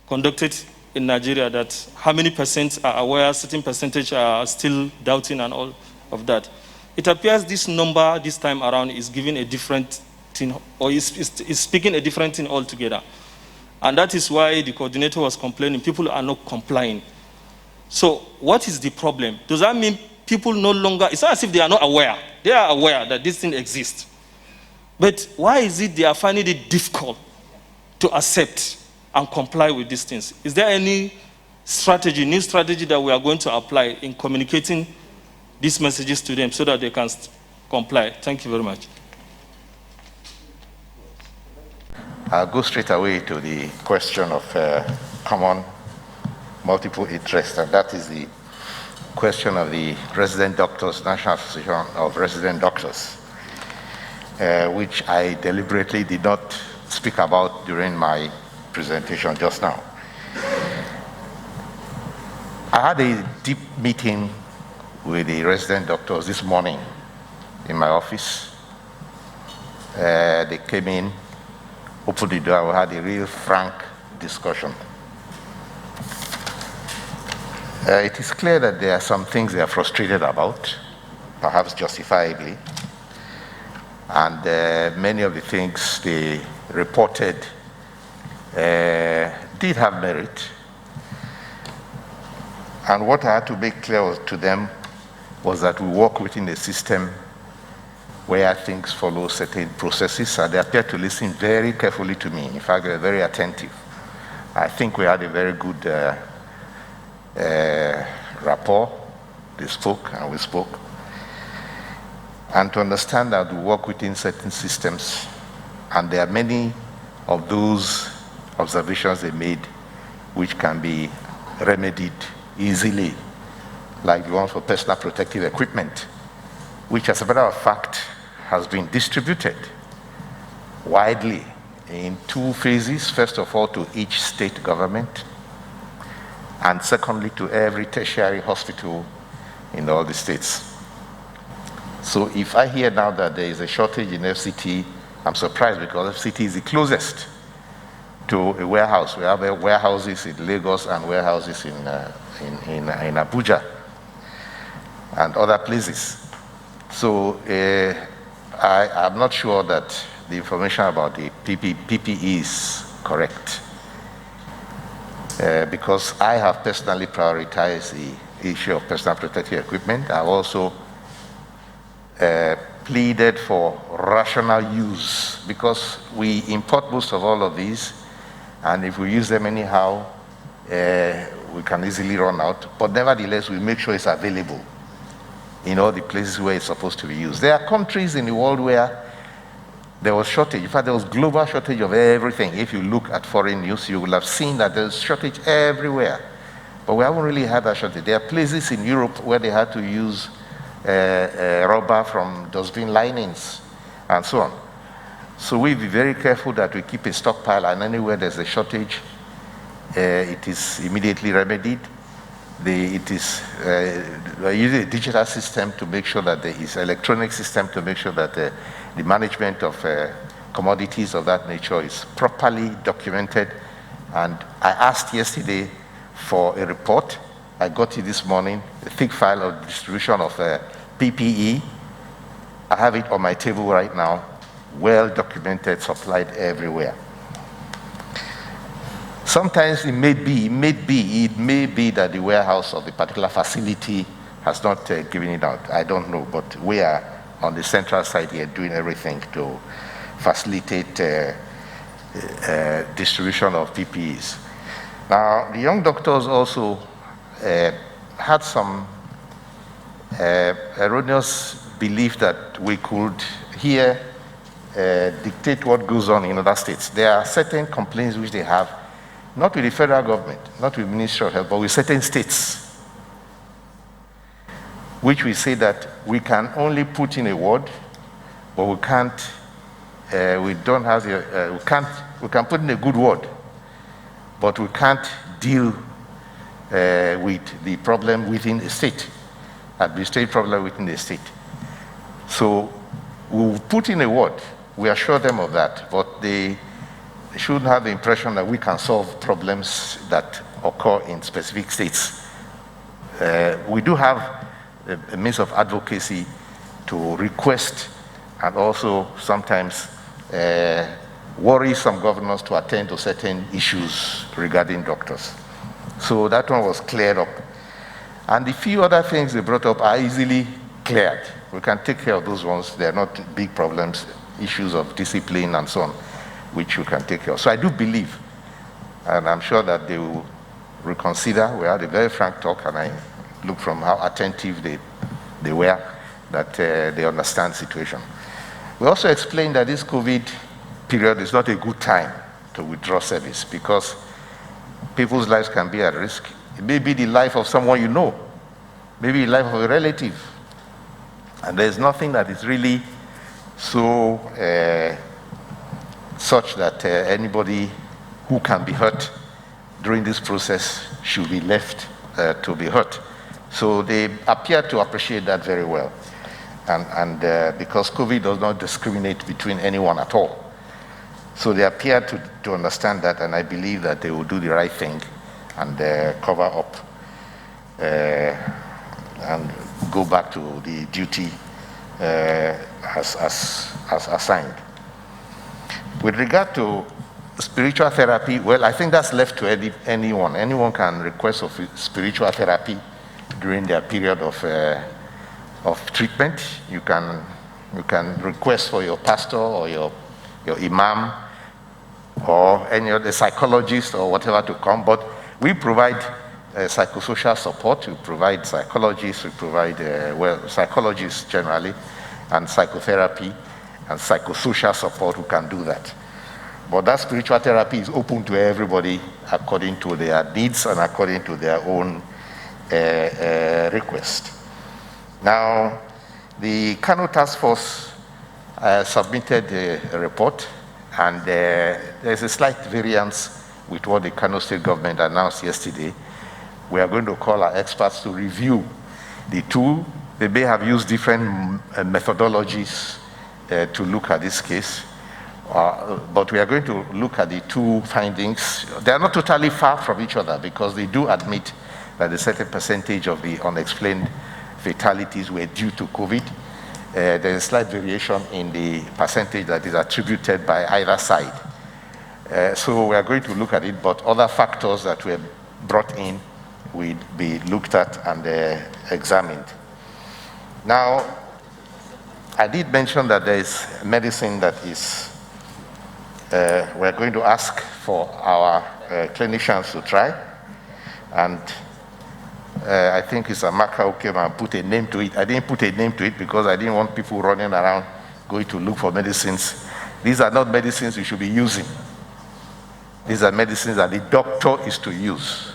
S12: conducted in Nigeria, that how many percent are aware, certain percentage are still doubting and all of that. It appears this number this time around is giving a different thing, or is speaking a different thing altogether. And that is why the coordinator was complaining, people are not complying. So what is the problem? Does that mean people no longer, it's not as if they are not aware. They are aware that this thing exists. But why is it they are finding it difficult to accept and comply with these things? Is there any strategy, new strategy that we are going to apply in communicating these messages to them so that they can comply? Thank you very much.
S3: I'll go straight away to the question of common multiple interest, and that is the question of the Resident Doctors, National Association of Resident Doctors, which I deliberately did not speak about during my presentation just now. I had a deep meeting with the resident doctors this morning in my office. They came in, opened the door, we had a real frank discussion. It is clear that there are some things they are frustrated about, perhaps justifiably, and many of the things they reported did have merit. And what I had to make clear to them was that we work within a system where things follow certain processes, and they appeared to listen very carefully to me. In fact, they were very attentive. I think we had a very good rapport. They spoke and we spoke. And to understand that we work within certain systems, and there are many of those observations they made which can be remedied easily, like the one for personal protective equipment, which as a matter of fact has been distributed widely in 2 phases. First of all, to each state government, and secondly, to every tertiary hospital in all the states. So if I hear now that there is a shortage in FCT, I'm surprised, because FCT is the closest to a warehouse. We have warehouses in Lagos and warehouses in Abuja and other places. So I'm not sure that the information about the PPE is correct, because I have personally prioritized the issue of personal protective equipment. I've also pleaded for rational use, because we import most of all of these, and if we use them anyhow, we can easily run out. But nevertheless, we make sure it's available in all the places where it's supposed to be used. There are countries in the world where there was shortage. In fact, there was global shortage of everything. If you look at foreign news, you will have seen that there's shortage everywhere. But we haven't really had that shortage. There are places in Europe where they had to use rubber from dustbin linings and so on. So we be very careful that we keep a stockpile, and anywhere there's a shortage, it is immediately remedied. It is using a digital system to make sure that there is electronic system to make sure that the management of commodities of that nature is properly documented. And I asked yesterday for a report. I got it this morning, a thick file of distribution of PPE. I have it on my table right now, well documented, supplied everywhere. Sometimes it may be that the warehouse of the particular facility has not given it out. I don't know, but we are on the central side here doing everything to facilitate distribution of PPEs. Now, the young doctors also had some erroneous belief that we could here dictate what goes on in other states. There are certain complaints which they have, not with the federal government, not with the Ministry of Health, but with certain states, which we say that we can only put in a word, but we can't, we can put in a good word, but we can't deal with the problem within the state, administrative problem within the state. So we'll put in a word, we assure them of that, but they shouldn't have the impression that we can solve problems that occur in specific states. We do have a means of advocacy to request and also sometimes worry some governors to attend to certain issues regarding doctors. So that one was cleared up. And the few other things they brought up are easily cleared. We can take care of those ones. They're not big problems, issues of discipline and so on, which we can take care of. So I do believe, and I'm sure that they will reconsider. We had a very frank talk, and I look from how attentive they were, that they understand the situation. We also explained that this COVID period is not a good time to withdraw service because people's lives can be at risk. It may be the life of someone you know, maybe the life of a relative. And there's nothing that is really so such that anybody who can be hurt during this process should be left to be hurt. So they appear to appreciate that very well. And because COVID does not discriminate between anyone at all. So they appear to understand that, and I believe that they will do the right thing and cover up and go back to the duty as assigned. With regard to spiritual therapy, well, I think that's left to anyone. Anyone can request of spiritual therapy during their period of treatment. You can request for your pastor or your imam or any other psychologist or whatever to come, but we provide psychosocial support, we provide psychologists, we provide, psychologists generally, and psychotherapy and psychosocial support who can do that. But that spiritual therapy is open to everybody according to their needs and according to their own request. Now, the Kano Task Force submitted a report, and there's a slight variance with what the Kano State government announced yesterday. We are going to call our experts to review the two. They may have used different methodologies to look at this case, but we are going to look at the two findings. They are not totally far from each other because they do admit that a certain percentage of the unexplained fatalities were due to COVID. There is a slight variation in the percentage that is attributed by either side. So we are going to look at it, but other factors that were brought in will be looked at and examined. Now, I did mention that there is medicine that is, we're going to ask for our clinicians to try, and I think it's Amaka who came and put a name to it. I didn't put a name to it because I didn't want people running around going to look for medicines. These are not medicines you should be using. These are medicines that the doctor is to use.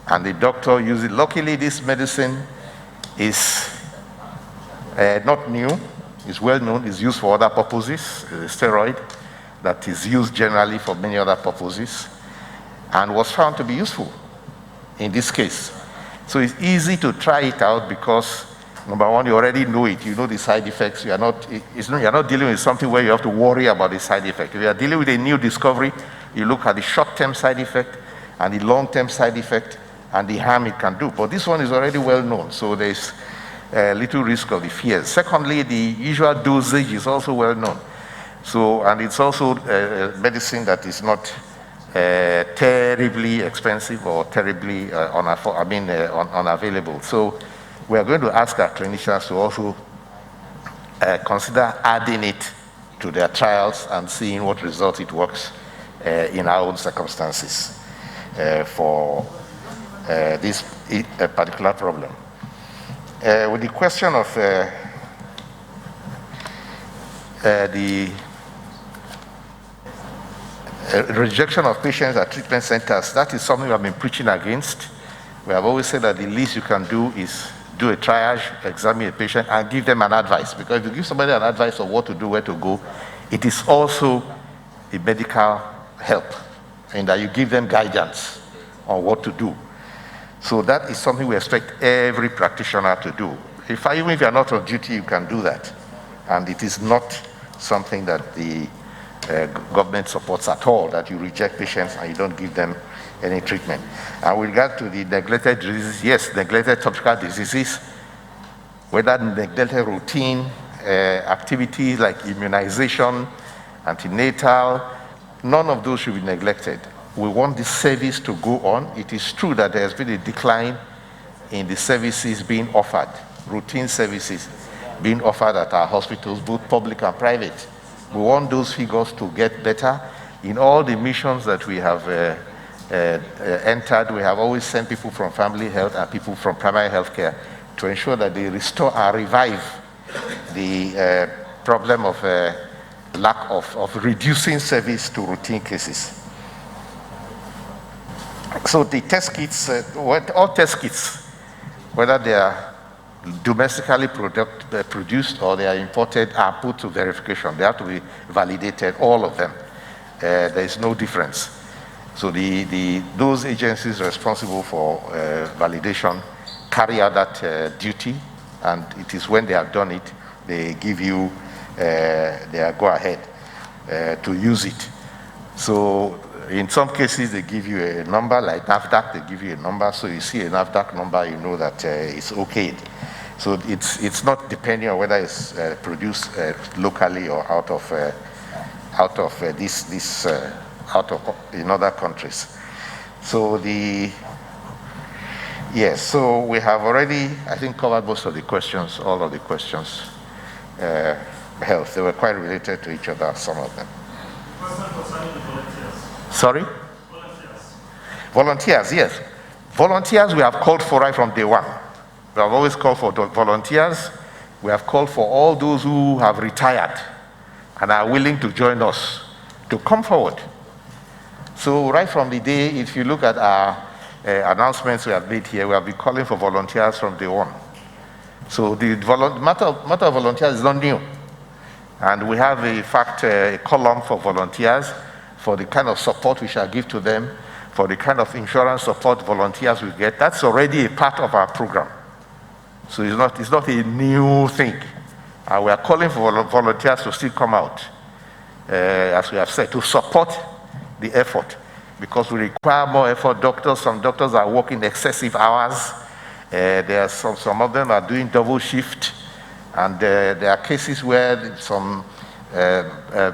S3: And the doctor uses it. Luckily, this medicine is not new. It's well known. It's used for other purposes. It's a steroid that is used generally for many other purposes. and was found to be useful in this case. So it's easy to try it out because, number one, you already know it. You know the side effects. You're not dealing with something where you have to worry about the side effect. If you are dealing with a new discovery, you look at the short-term side effect and the long-term side effect and the harm it can do. But this one is already well known, so there's little risk of the fears. Secondly, the usual dosage is also well known. So, and it's also medicine that is not terribly expensive or terribly unavailable. So we are going to ask our clinicians to also consider adding it to their trials and seeing what results it works in our own circumstances for this particular problem. With the question of the rejection of patients at treatment centers, that is something we have been preaching against. We have always said that the least you can do is do a triage, examine a patient, and give them an advice. Because if you give somebody an advice of what to do, where to go, it is also a medical help, in that you give them guidance on what to do. So that is something we expect every practitioner to do. Even if you're not on duty, you can do that. And it is not something that the government supports at all, that you reject patients and you don't give them any treatment. And with regard to the neglected diseases, yes, neglected topical diseases, whether neglected routine activities like immunization, antenatal, none of those should be neglected. We want this service to go on. It is true that there has been a decline in the services being offered, routine services being offered at our hospitals, both public and private. We want those figures to get better. In all the missions that we have entered, we have always sent people from family health and people from primary health care to ensure that they restore and revive the problem of lack of reducing service to routine cases. So the test kits, all test kits, whether they are domestically produced or they are imported, are put to verification. They have to be validated, all of them. There is no difference. So those agencies responsible for validation carry out that duty, and it is when they have done it, they give you their go-ahead to use it. So in some cases, they give you a number, like NAFDAC, they give you a number, so you see a NAFDAC number, you know that it's okay. So it's not depending on whether it's produced locally or out of in other countries. So so we have already, I think, covered most of the questions, all of the questions. Health, they were quite related to each other, some of them. Sorry? Volunteers, yes. Volunteers we have called for right from day one. We have always called for volunteers. We have called for all those who have retired and are willing to join us to come forward. So right from the day, if you look at our announcements we have made here, we have been calling for volunteers from day one. So the matter of volunteers is not new. And we have, in fact, a column for volunteers, for the kind of support we shall give to them, for the kind of insurance support volunteers will get. That's already a part of our program. So it's not a new thing. We are calling for volunteers to still come out, as we have said, to support the effort, because we require more effort. Some doctors are working excessive hours. There are some of them are doing double shift. And there are cases where some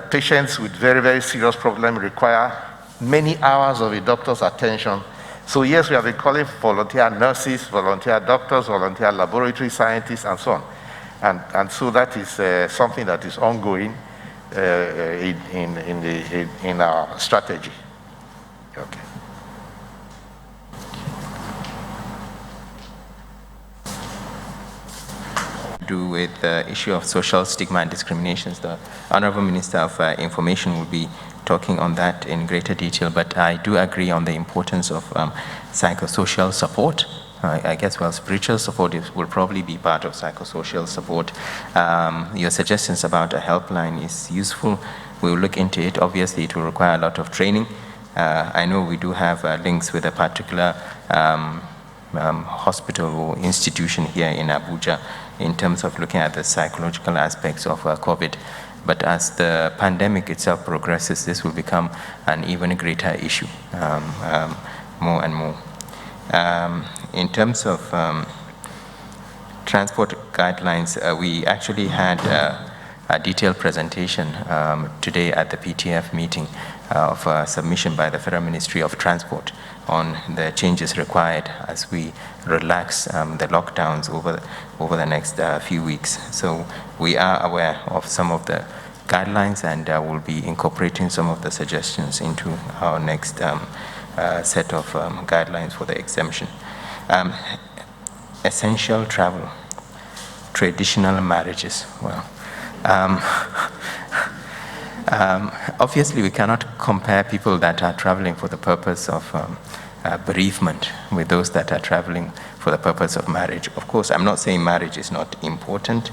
S3: patients with very, very serious problems require many hours of a doctor's attention. So yes, we have been calling for volunteer nurses, volunteer doctors, volunteer laboratory scientists, and so on. And so that is something that is ongoing in our strategy. Okay.
S4: Do with the issue of social stigma and discriminations. The Honorable Minister of Information will be talking on that in greater detail, but I do agree on the importance of psychosocial support. I guess, well, spiritual support will probably be part of psychosocial support. Your suggestions about a helpline is useful. We will look into it. Obviously, it will require a lot of training, I know we do have links with a particular hospital or institution here in Abuja in terms of looking at the psychological aspects of COVID. But as the pandemic itself progresses, this will become an even greater issue, more and more. In terms of transport guidelines, we actually had a detailed presentation today at the PTF meeting of a submission by the Federal Ministry of Transport on the changes required as we relax the lockdowns over the next few weeks. So we are aware of some of the guidelines and will be incorporating some of the suggestions into our next set of guidelines for the exemption. Essential travel, traditional marriages. Well, obviously we cannot compare people that are traveling for the purpose of bereavement with those that are traveling for the purpose of marriage. Of course, I'm not saying marriage is not important.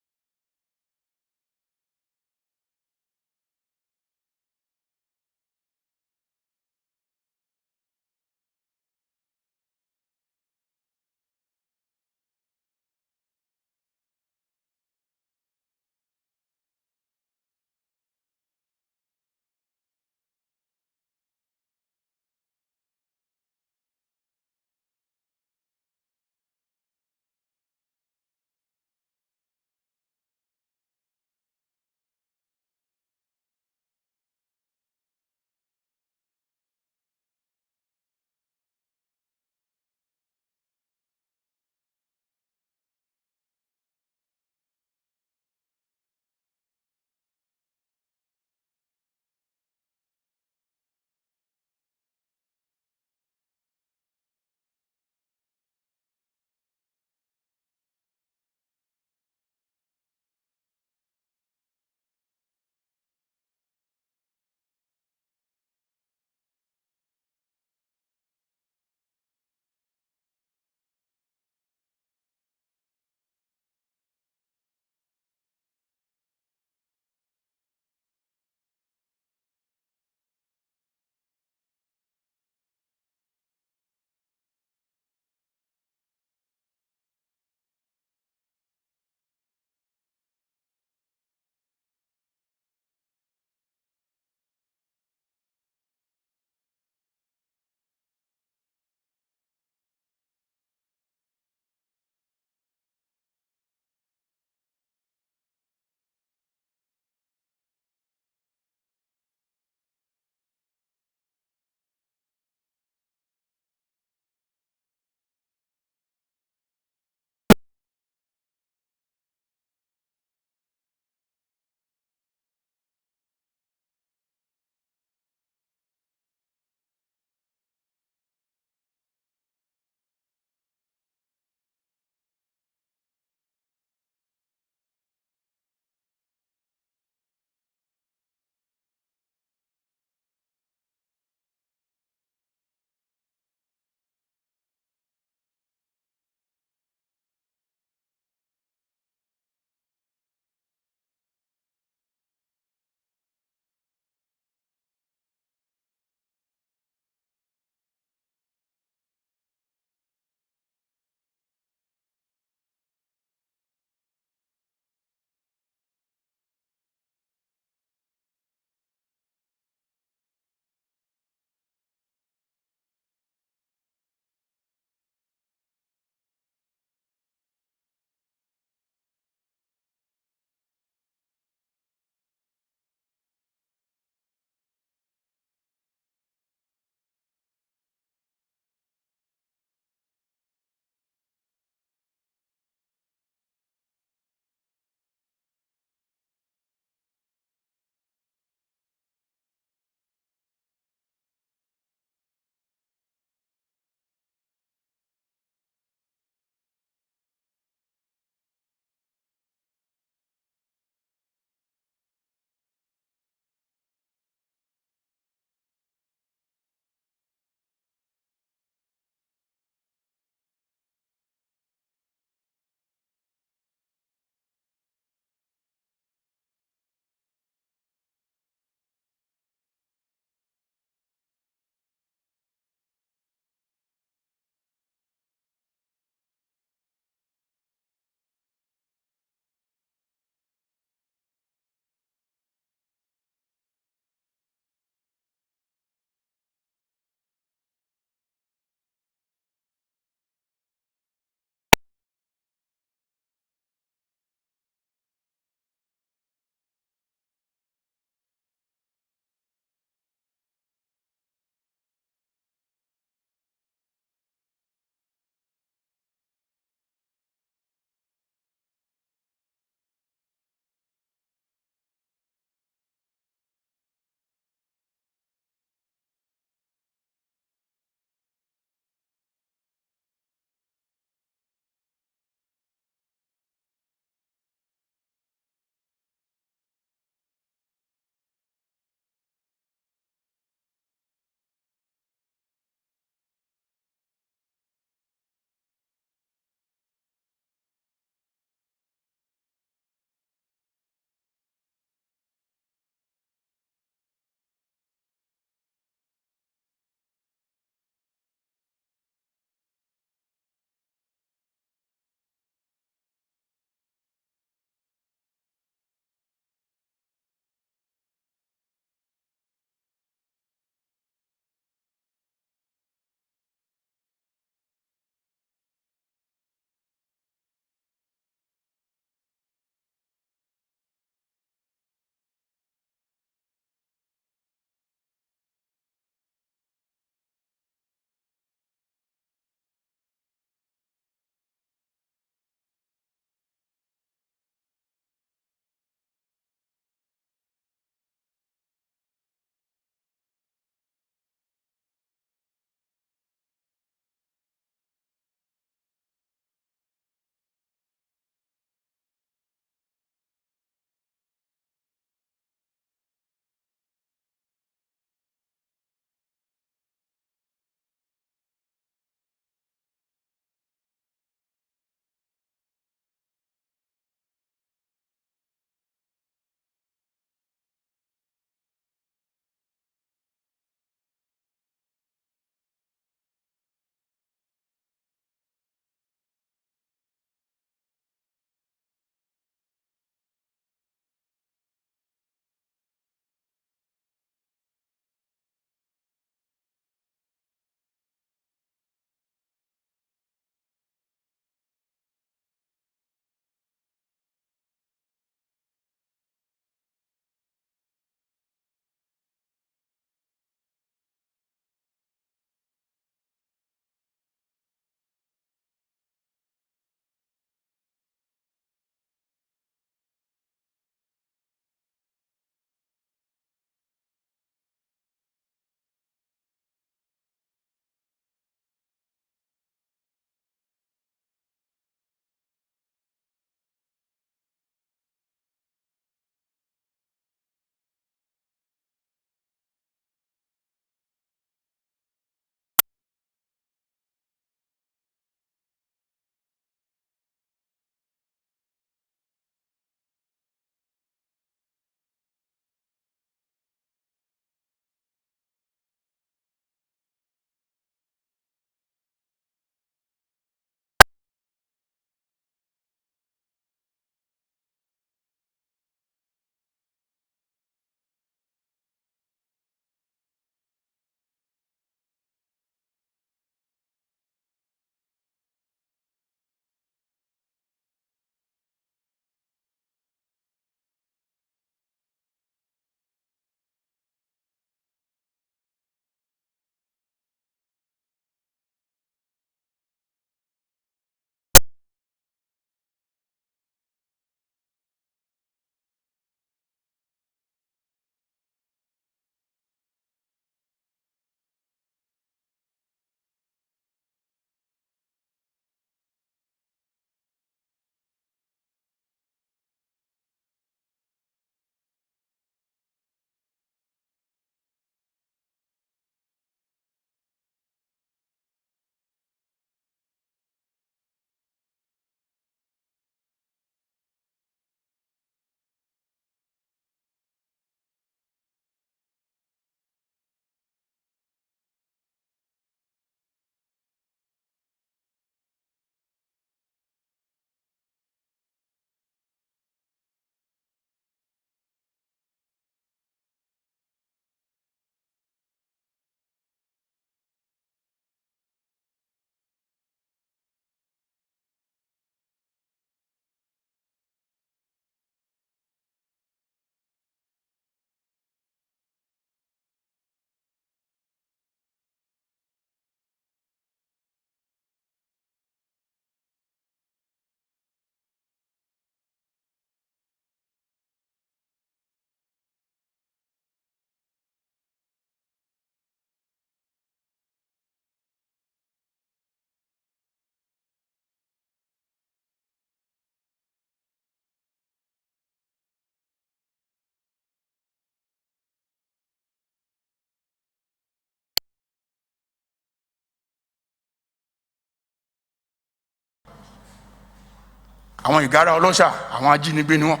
S13: àwọn ìgárá ọlọ́ṣà àwọn ajínigbé ni wọ́n.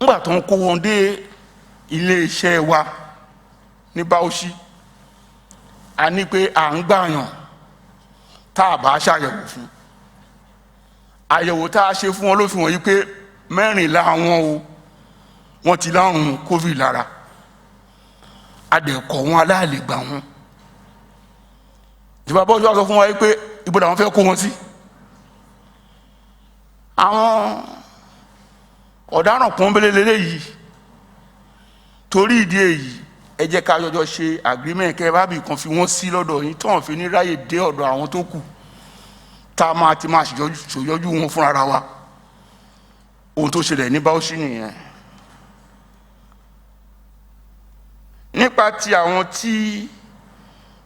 S13: Nígbà tó ń kó wọn dé ilé iṣẹ́ wa ní Bauchi, a ní pé à ń gbàyàn tá a bá ṣàyẹ̀wò fún. Àyẹ̀wò tá a ṣe fún wọn ló fi wọ̀nyí pé 14 wọn o wọ́n ti lárùn COVID lára. A dẹ̀ kọ̀ wọn aláàlè gbà wọn. Ìjọba Bauchi wá sọ fún wa pé ibo làwọn fẹ́ kó wọn sí. Àwọn ọ̀daràn pọ́nbélé lélẹ́yìí. Torí ìdí èyí ẹ jẹ́ ká jọjọ ṣe agreement kẹ́ bá bì kan fi wọ́n sí lọ́dọ̀ yín tó hàn fi ní ráyè dé ọ̀dọ̀ àwọn tó kù tá a máa ti máa ṣòyọ́jú wọn fúnra wa. Ohun tó ṣẹlẹ̀ ní Bauchi nìyẹn. Nípa ti àwọn tí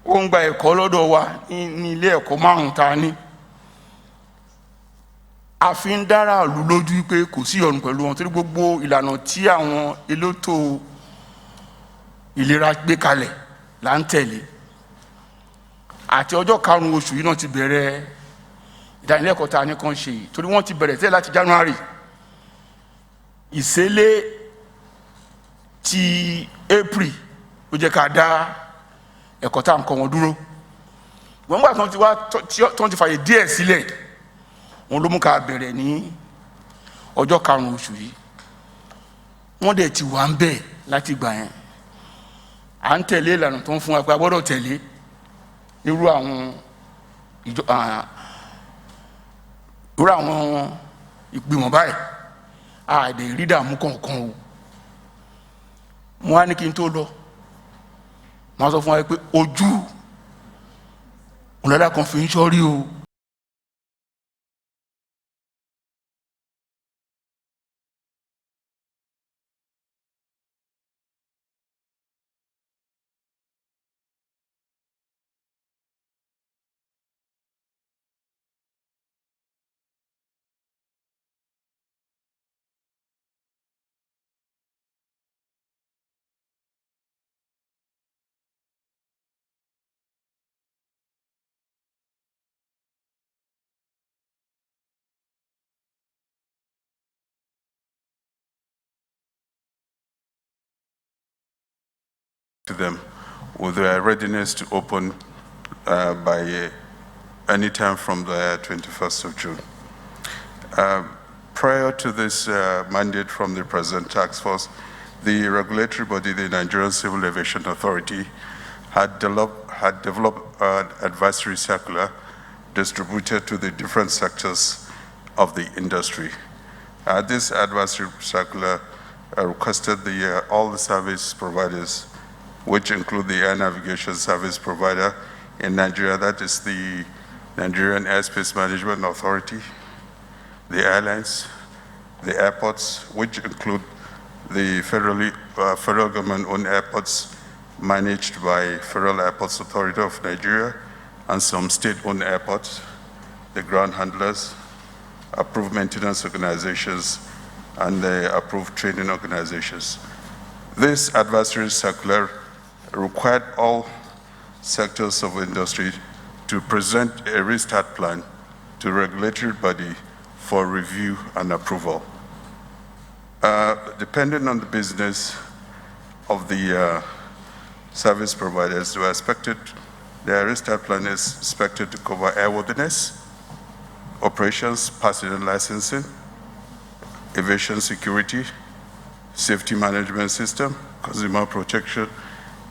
S13: ó ń gba ẹ̀kọ́ lọ́dọ̀ wa ní ilé ẹ̀kọ́ 5 tá a ní, a fi ń dára ìlú lójú pé kò sí ìyọnu pẹ̀lú wọn torí gbogbo ìlànà tí àwọn elétò ìlera gbé kalẹ̀ là ń tẹ̀lé. Àti ọjọ́ 5 oṣù yìí náà ti bẹ̀rẹ̀ ìdánilẹ́kọ̀ọ́ tá a ní kan ṣe yìí torí wọ́n ti bẹ̀rẹ̀ tẹ́lẹ̀ láti January. Ìṣẹ̀lẹ̀ ti April ló jẹ́ ká dá ẹ̀kọ́ tá à ń kọ́ wọn dúró. Wọ́n gbà tán ti fàyè díẹ̀ sílẹ̀ wọn ló mú ká bẹ̀rẹ̀ ní ọjọ́ 5 oṣù yìí. Wọ́n dẹ̀ ti wà ń bẹ̀ láti gbà yẹn. À ń tẹ̀lé ìlànà tó ń fún wa pé a gbọ́dọ̀ tẹ̀lé irú àwọn ìgbìmọ̀ báyìí. Àdè rí dààmú kankan o. Mo wá ní kí n tó lọ wọ́n sọ fún wa pé ojú òlọ́lá kan fi ń ṣọ́rí o.
S14: To them with their readiness to open by any time from the 21st of June. Prior to this mandate from the President Task Force, the regulatory body, the Nigerian Civil Aviation Authority, had developed an advisory circular distributed to the different sectors of the industry. This advisory circular requested all the service providers, which include the air navigation service provider in Nigeria, that is the Nigerian Airspace Management Authority, the airlines, the airports, which include the federal government-owned airports managed by Federal Airports Authority of Nigeria, and some state-owned airports, the ground handlers, approved maintenance organizations, and the approved training organizations. This advisory circular required all sectors of industry to present a restart plan to regulatory body for review and approval. Depending on the business of the service providers, their restart plan is expected to cover airworthiness, operations, passenger licensing, aviation security, safety management system, consumer protection,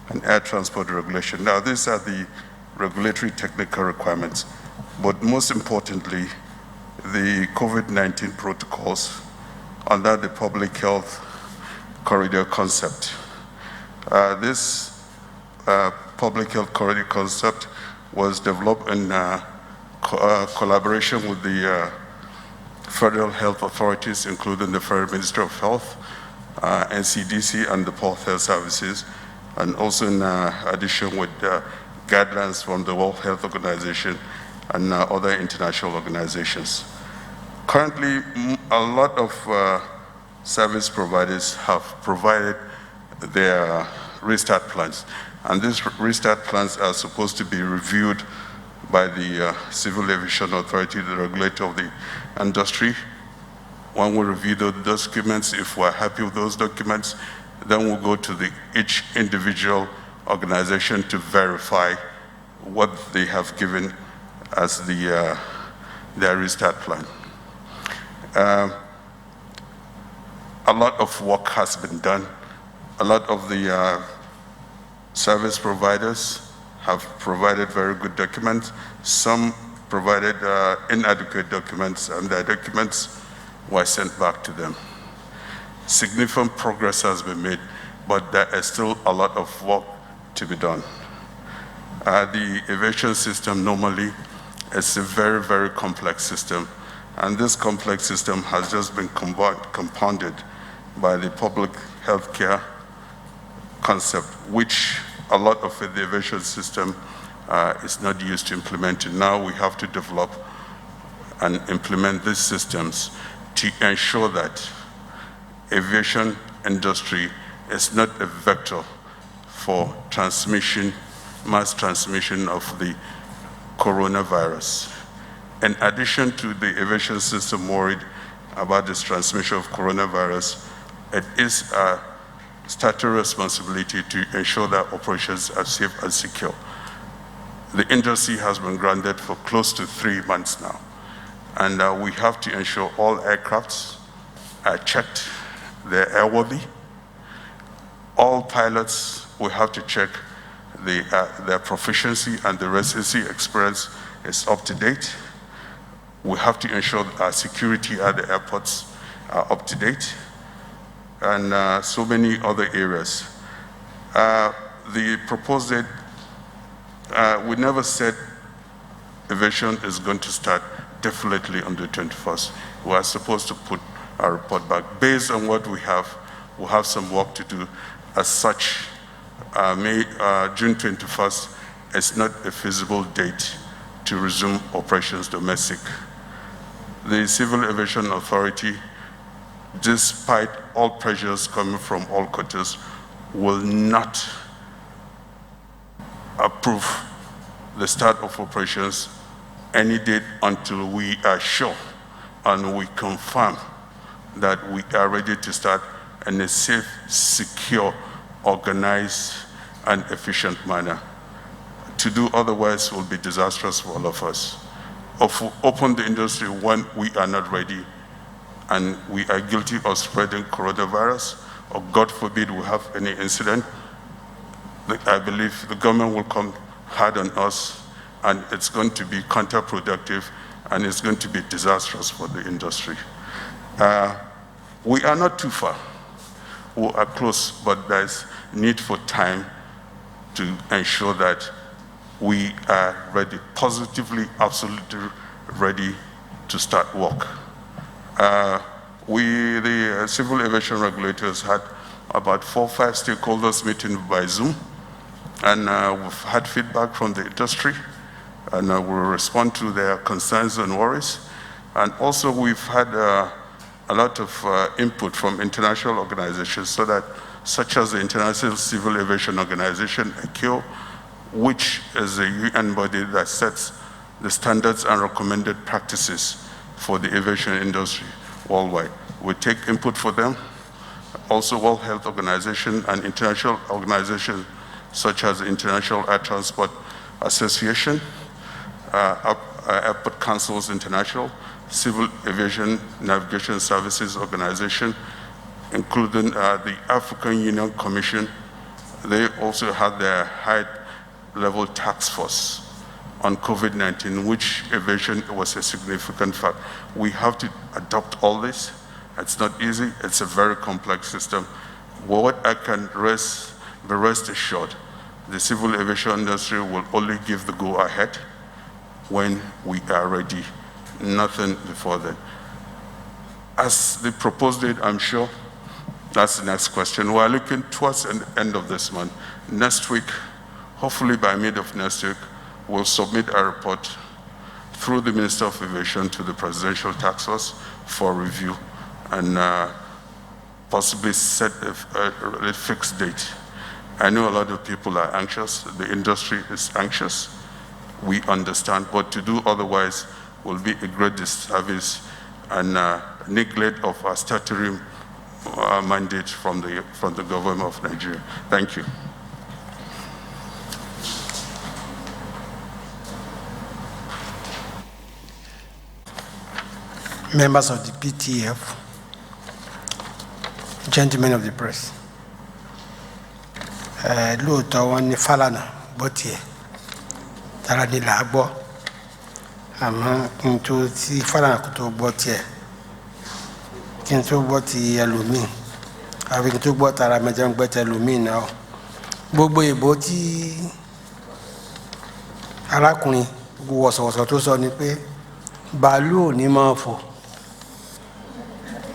S14: and air transport regulation. Now, these are the regulatory technical requirements, but most importantly, the COVID-19 protocols under the public health corridor concept. This public health corridor concept was developed in collaboration with the federal health authorities, including the Federal Ministry of Health, NCDC, and the Port Health Services, and also in addition with guidelines from the World Health Organization and other international organizations. Currently, a lot of service providers have provided their restart plans, and these restart plans are supposed to be reviewed by the Civil Aviation Authority, the regulator of the industry. When we review the documents, if we're happy with those documents, then we'll go to each individual organization to verify what they have given as their restart plan. A lot of work has been done. A lot of the service providers have provided very good documents. Some provided inadequate documents, and their documents were sent back to them. Significant progress has been made, but there is still a lot of work to be done. The aviation system normally is a very, very complex system, and this complex system has just been compounded by the public health care concept, which a lot of the aviation system is not used to implementing. Now we have to develop and implement these systems to ensure that aviation industry is not a vector for transmission, mass transmission of the coronavirus. In addition to the aviation system worried about this transmission of coronavirus, it is a statutory responsibility to ensure that operations are safe and secure. The industry has been grounded for close to 3 months now, and we have to ensure all aircrafts are checked, they're airworthy. All pilots will have to check their proficiency and the residency experience is up to date. We have to ensure that our security at the airports are up to date, and so many other areas. The proposed date, we never said aviation is going to start definitely on the 21st. We are supposed to put our report back. Based on what we have, we'll have some work to do. As such, June 21st is not a feasible date to resume operations domestic. The Civil Aviation Authority, despite all pressures coming from all quarters, will not approve the start of operations any date until we are sure and we confirm that we are ready to start in a safe, secure, organized, and efficient manner. To do otherwise will be disastrous for all of us. Open the industry when we are not ready and we are guilty of spreading coronavirus, or God forbid we have any incident, I believe the government will come hard on us, and it's going to be counterproductive, and it's going to be disastrous for the industry. We are not too far. We are close, but there's need for time to ensure that we are ready, positively, absolutely ready to start work. The civil aviation regulators had about 4 or 5 stakeholders meeting by Zoom, and we've had feedback from the industry, and we'll respond to their concerns and worries. And also we've had a lot of input from international organizations, such as the International Civil Aviation Organization, ICAO, which is a UN body that sets the standards and recommended practices for the aviation industry worldwide. We take input for them. Also, World Health Organization and international organizations such as the International Air Transport Association, Airport Councils International, Civil Aviation Navigation Services Organization, including the African Union Commission. They also had their high-level task force on COVID-19, which aviation was a significant fact. We have to adopt all this. It's not easy. It's a very complex system. What I can be rest assured, the civil aviation industry will only give the go-ahead when we are ready, nothing before then. As the proposed date, I'm sure, that's the next question. We're looking towards the end of this month. Next week, hopefully by mid of next week, we'll submit a report through the Minister of Aviation to the Presidential Task Force for review and possibly set a fixed date. I know a lot of people are anxious. The industry is anxious. we understand, but to do otherwise will be a great disservice and neglect of our statutory mandate from the government of Nigeria. Thank you.
S15: Members of the PTF, gentlemen of the press, lóòótọ́ wọn ní Fálànà bó tiẹ̀ tara ni là á gbọ́ àmọ́ kí n tó tí Fálànà kò tó gbọ́ tiẹ̀ kí n tó gbọ́ ti ẹlòmíì àbí kí n tó gbọ́ tara mẹ́jọ ń gbẹ́ ti ẹlòmíì náà gbogbo ìbò tí arákùnrin wọ̀sọ̀wọ̀sọ̀ tó sọ ni pé bàálù ò ní máa fò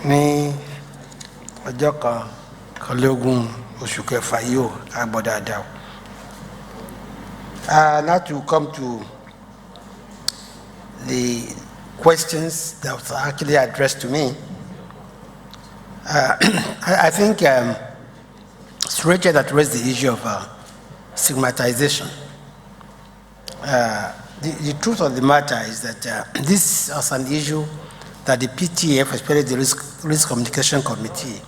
S15: ní ọjọ́ kanlélógún oṣù kẹfà yìí ó àgbọ̀ dáadáa. Now to come to the questions that were actually addressed to me. I think it's Rachel that raised the issue of stigmatization. The truth of the matter is that this is an issue that the PTF, especially the Risk Communication Committee,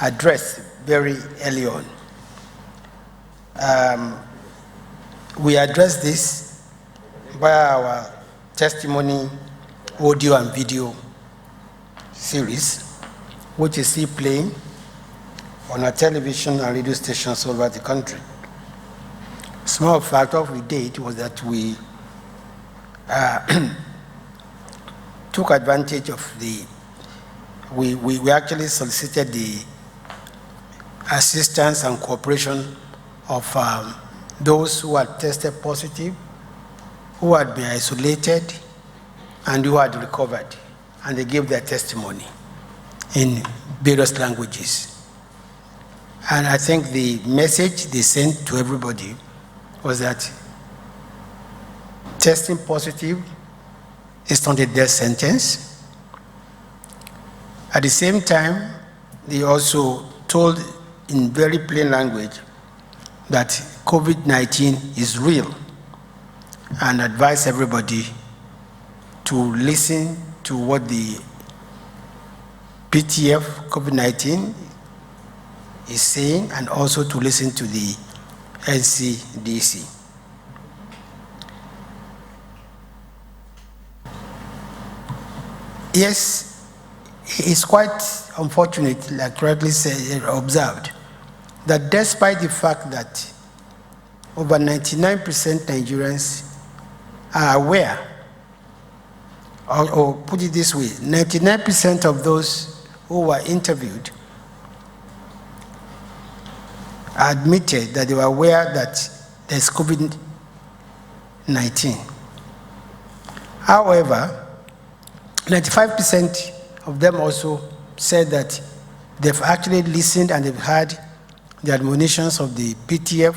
S15: addressed very early on. We addressed this by our testimony, audio and video series, which is still playing on our television and radio stations all over the country. Small fact, what we did was that we took advantage of we actually solicited the assistance and cooperation of those who had tested positive, who had been isolated, and who had recovered, and they gave their testimony in various languages. And I think the message they sent to everybody was that testing positive is not a death sentence. At the same time, they also told in very plain language that COVID-19 is real and advised everybody to listen to what the PTF COVID-19 is saying and also to listen to the NCDC. Yes, it's quite unfortunate, like correctly observed, that despite the fact that over 99% Nigerians are aware, or put it this way, 99% of those who were interviewed admitted that they were aware that there's COVID-19. However, 95% of them also said that they've actually listened and they've heard the admonitions of the PTF,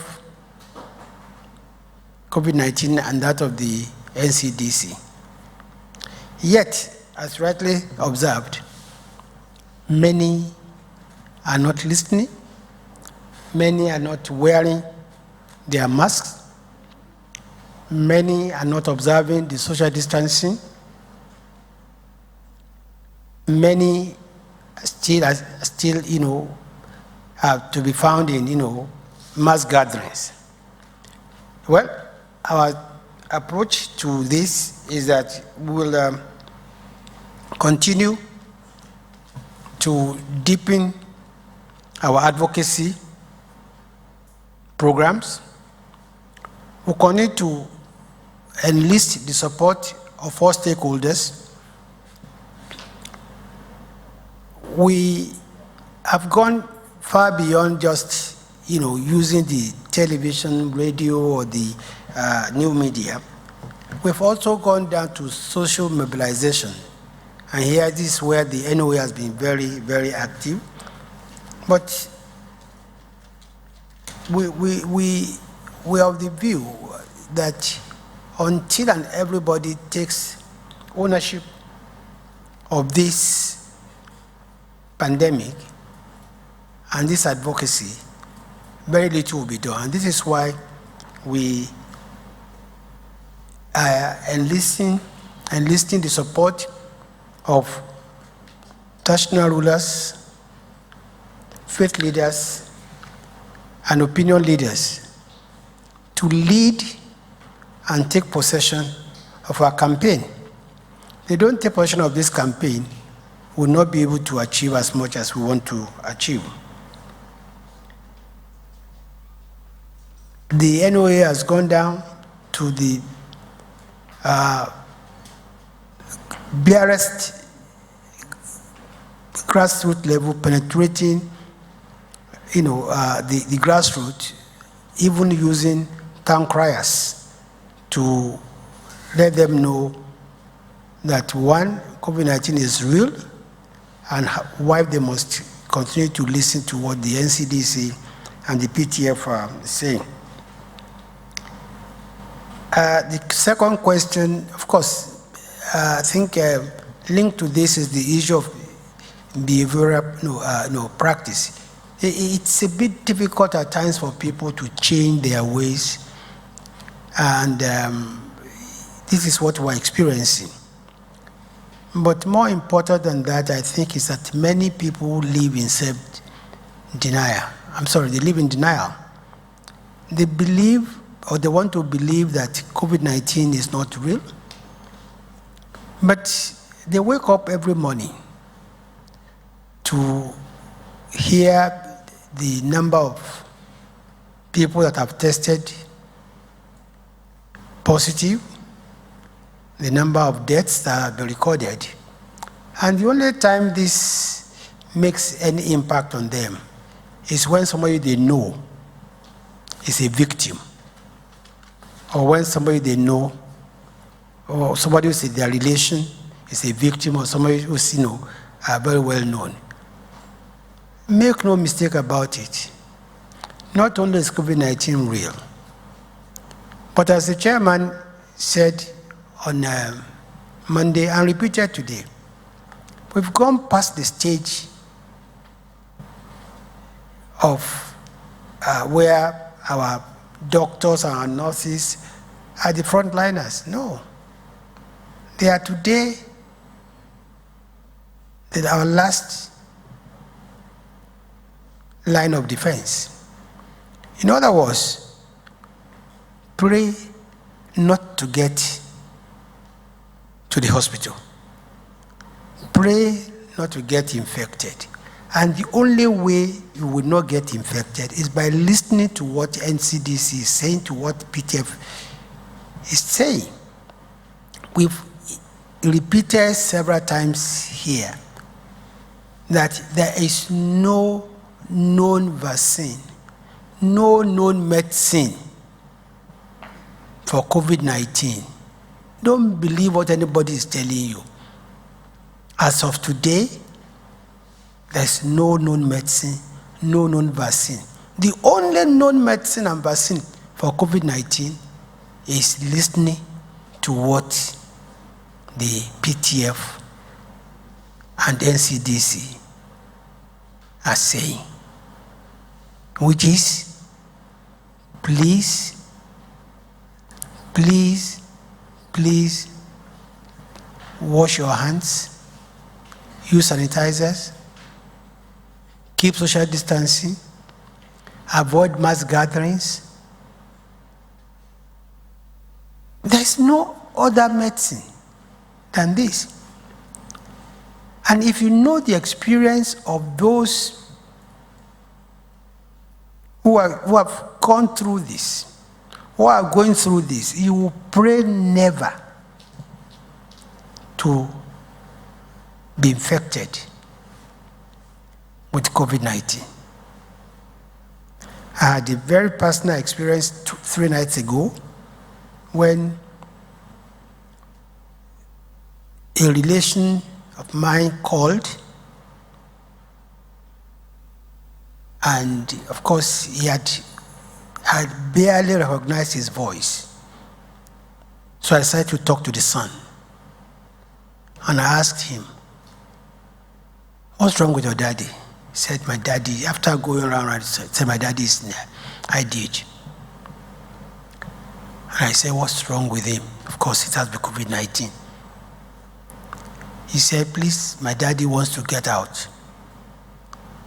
S15: COVID-19, and that of the NCDC. Yet, as rightly observed, many are not listening, many are not wearing their masks, many are not observing the social distancing, many still have to be found in, mass gatherings. Well, our approach to this is that we will continue to deepen our advocacy programs. We'll continue to enlist the support of all stakeholders. We have gone far beyond just, using the television, radio, or the new media. We've also gone down to social mobilization. And here, this is where the NOA has been very, very active. But we are of the view that until and everybody takes ownership of this pandemic and this advocacy, very little will be done. And this is why we enlisting the support of national rulers, faith leaders, and opinion leaders to lead and take possession of our campaign. They don't take possession of this campaign, we will not be able to achieve as much as we want to achieve. The NOA has gone down to the barest grassroots level, penetrating, the grassroots, even using town criers to let them know that one, COVID-19 is real, and why they must continue to listen to what the NCDC and the PTF are saying. The second question, of course, I think linked to this is the issue of behavioral practice. It's a bit difficult at times for people to change their ways, and this is what we're experiencing. But more important than that, I think, is that many people live in self-denial. They live in denial. They believe, or they want to believe, that COVID-19 is not real. But they wake up every morning to hear the number of people that have tested positive, the number of deaths that have been recorded. And the only time this makes any impact on them is when somebody they know is a victim, or when somebody they know, or somebody who's in their relation is a victim, or somebody who's very well known. Make no mistake about it. Not only is COVID-19 real, but as the chairman said on Monday and repeated today, we've gone past the stage of where our doctors and our nurses are the frontliners. No. They are today our last line of defense. In other words, pray not to get to the hospital. Pray not to get infected. And the only way you will not get infected is by listening to what NCDC is saying, to what PTF is saying. We've repeated several times here that there is no known vaccine, no known medicine for COVID-19. Don't believe what anybody is telling you. As of today, there's no known medicine, no known vaccine. The only known medicine and vaccine for COVID-19 is listening to what the PTF and NCDC are saying, which is, please wash your hands, use sanitizers, keep social distancing, avoid mass gatherings. There's no other medicine than this. And if you know the experience of those who have gone through this, who are going through this, you will pray never to be infected with COVID-19. I had a very personal experience 3 nights ago when a relation of mine called, and of course he had barely recognized his voice. So I decided to talk to the son. And I asked him, "What's wrong with your daddy?" He said, "My daddy," after going around, I said, "My daddy is I did." And I said, "What's wrong with him?" Of because it has been COVID-19. He said, please, my daddy wants to get out.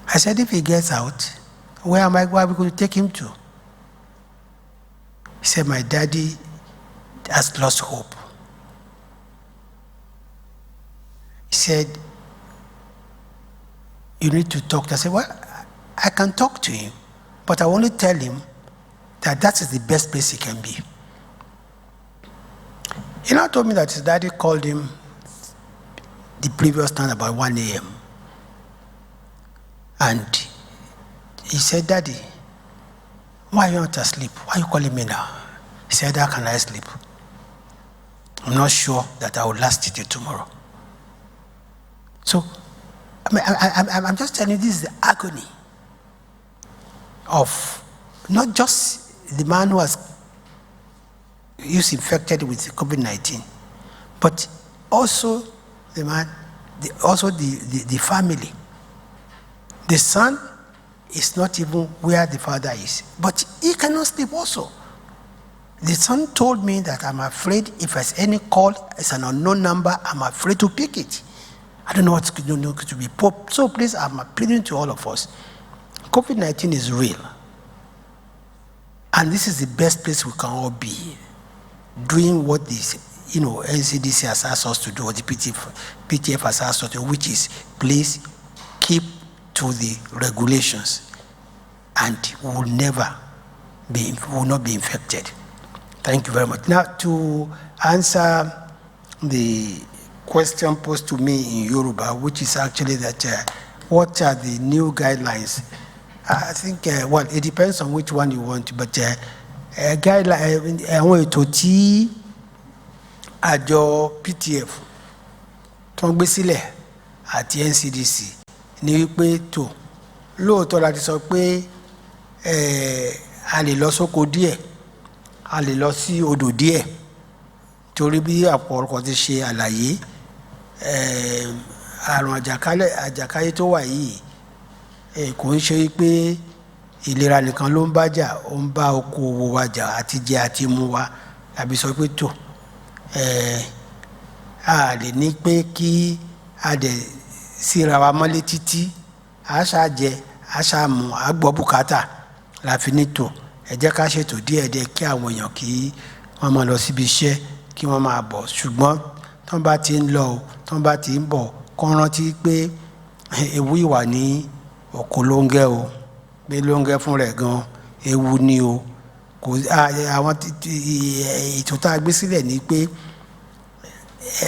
S15: I said, if he gets out, where are we going to take him to? He said, my daddy has lost hope. He said, you need to talk to him. I said, well, I can talk to him, but I only tell him that that is the best place he can be. He now told me that his daddy called him the previous night about 1 a.m. And he said, Daddy, why are you not asleep? Why are you calling me now? He said, how can I sleep? I'm not sure that I will last till tomorrow. So, I'm just telling you, this is the agony of not just the man who is infected with COVID-19, but also the man, the family. The son is not even where the father is, but he cannot sleep also. The son told me that I'm afraid if there's any call, it's an unknown number, I'm afraid to pick it. I don't know what's going to be. So please, I'm appealing to all of us. COVID-19 is real. And this is the best place we can all be, doing what this, NCDC has asked us to do, or the PTF has asked us to do, which is, please keep to the regulations, and we will not be infected. Thank you very much. Now, to answer the question posed to me in Yoruba, which is actually that what are the new guidelines? I think, well, it depends on which one you want, but guideline, àwọn ètò tí àjọ PTF tó ń gbé sílẹ̀ àti NCDC ní wípé tó lóòótọ́ láti sọ pé a lè lọ sóko díẹ̀, a lè lọ sí odò díẹ̀, torí bí àpọ̀lọpọ̀ ti ṣe àlàyé àrùn àjàkálẹ̀ tó wà yìí kò ń ṣe pé ìlera nìkan ló ń bá jà, ó ń bá okòwò wa jà àti jẹ àti mu wa, àbí sọ pé tó a lè ní pé kí a dẹ̀ síra wa mọ́lé títí a ṣáà jẹ a ṣáà mu a gbọ́ bùkátà la fi ní tò ẹ jẹ́ ká ṣètò díẹ̀díẹ̀ kí àwọn èèyàn kí wọ́n máa lọ síbi iṣẹ́ kí wọ́n máa bọ̀, ṣùgbọ́n tán bá ti ń lọ tán bá ti ń bọ̀ kó rántí pé ewu ìwà ní òkú lóńgẹ́ o, pé lóńgẹ́ fún rẹ̀ gan ewu ni o. Kò àwọn ètò tá a gbé sílẹ̀ ni pé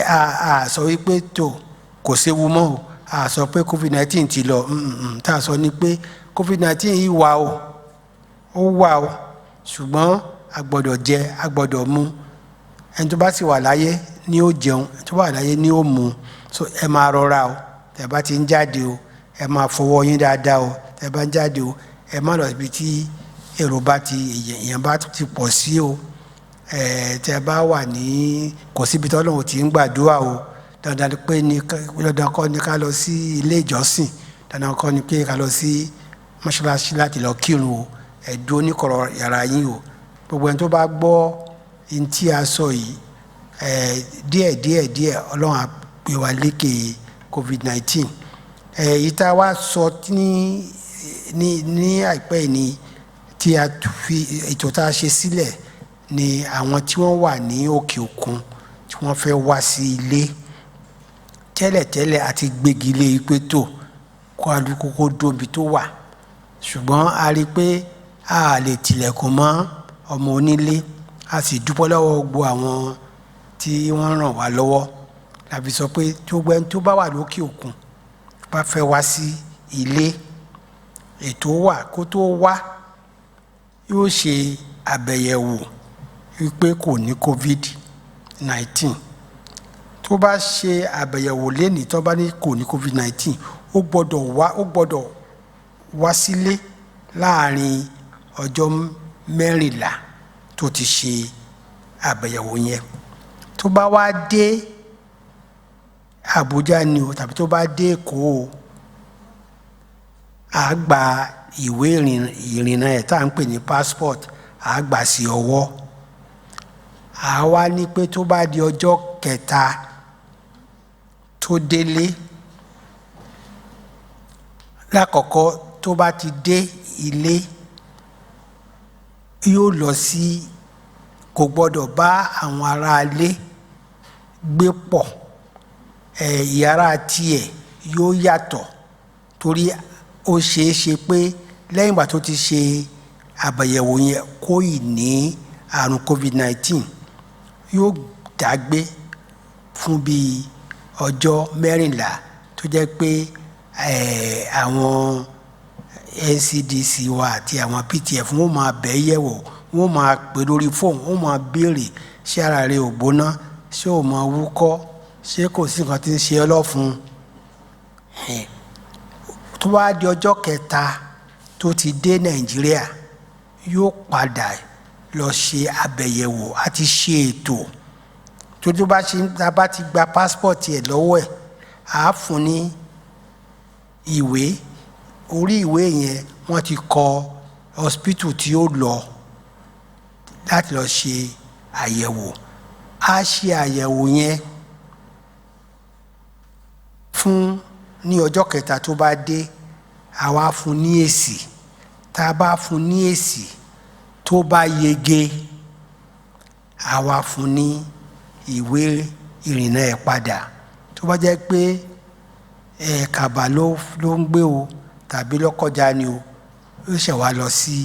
S15: a sọ wípé tó kò séwu mọ́ o, a sọ pé COVID-19 ti lọ, tá a sọ ni pé COVID-19 yìí wà o, ó wà o, ṣùgbọ́n a gbọ́dọ̀ jẹ, a gbọ́dọ̀ mu. Ẹni tó bá sì wà láyé ni ó jẹun, ẹni tó wà láyé ni ó mu. So ẹ máa rọra o, tẹ́ bá ti ń jáde o, ẹ máa fọwọ́ yín dáadáa o, tẹ́ bá ń jáde o, ẹ má lọ síbi tí èrò bá ti èèyàn bá ti pọ̀ sí o. Tẹ́ bá wà ní kò síbi tí Ọlọ́run ti ń gbàdúrà o, dandan pé dandan kọ́ ni ká lọ sí ilé ìjọsìn, dandan kọ́ ni pé ká lọ sí mọ́ṣáláṣí láti lọ kírun o, ẹ dúró ní kọ̀rọ̀ yàrá yín o. Gbogbo ẹni tó bá gbọ́ ní tí a sọ yìí díẹ̀ Ọlọ́run á gbé wa lékè COVID-19. Èyí tá a wá sọ ní àìpẹ́ ni tí a fi ètò tá a ṣe sílẹ̀ ni àwọn tí wọ́n wà ní òkè òkun tí wọ́n fẹ́ wá sí ilé tẹ́lẹ̀tẹ́lẹ̀ àti gbégi lé ipé tó kó alùpùpù dóbi tó wà, ṣùgbọ́n a rí pé a lè tilẹ̀kùn mọ́ ọmọ onílé, a sì dúpọ́ lọ́wọ́ gbogbo àwọn tí wọ́n ràn wá lọ́wọ́ láti sọ pé gbogbo ẹni tó bá wà lókè òkun bá fẹ́ wá sí ilé, ètò wà kó tó wá yóò ṣe àbẹ̀yẹ̀wò wípé kò ní COVID-19. tó bá ṣe àbẹ̀yẹ̀wò lẹ́nìí tó bá ní kò ní COVID-19 ó gbọ́dọ̀ wá sílé láàrin ọjọ́ 14 tó ti ṣe àbẹ̀yẹ̀wò yẹn. tó bá wá dé Abuja ni o tàbí tó bá dé Èkó o, a gba ìwé ìrìnnà ẹ̀ tá à ń pè ní passport, a gbà sí ọwọ́, àwa ní pé tó bá di ọjọ́ kẹta tó délé, lákọ̀ọ́kọ́ tó bá ti dé ilé yóò lọ sí, kò gbọ́dọ̀ bá àwọn ará ilé gbé pọ̀, ìyàrá tiẹ̀ yóò yàtọ̀, torí ó ṣeé ṣe pé lẹ́yìn ìgbà tó ti ṣe àbẹ̀yẹ̀wò yẹn kó ì ní àrùn COVID-19 yóò dágbé fún bíi ọjọ́ 14 tó jẹ́ pé àwọn NCDC wa àti àwọn PTF wọ́n máa bẹ̀ yẹ̀wò, wọ́n máa pè lórí fóònù, wọ́n máa béèrè ṣé ara rẹ̀ ò gbóná, ṣé ò máa wúkọ́, ṣé kò sí nǹkan tí ń ṣe ọ́ lọ́fun. Tó bá di ọjọ́ kẹta tó ti dé Nàìjíríà yóò padà lọ ṣe àbẹ̀yẹ̀wò àti ṣe ètò tó bá ti gba passport ẹ̀ lọ́wọ́ ẹ̀ á fún ní ìwé, orí ìwé yẹn wọ́n ti kọ hospital tí ó lọ láti lọ ṣe àyẹ̀wò. Á ṣe àyẹ̀wò yẹn fún ní ọjọ́ kẹta tó bá dé, àwa fún ní èsì. Tá a bá fún ní èsì tó bá yege, àwa fún ní ìwé ìrìnnà ẹ̀ padà. Tó bá jẹ́ pé Kàbà ló ń gbé o tàbí Lọ́kọ́jà ni o, ó ṣẹ̀ wá lọ sí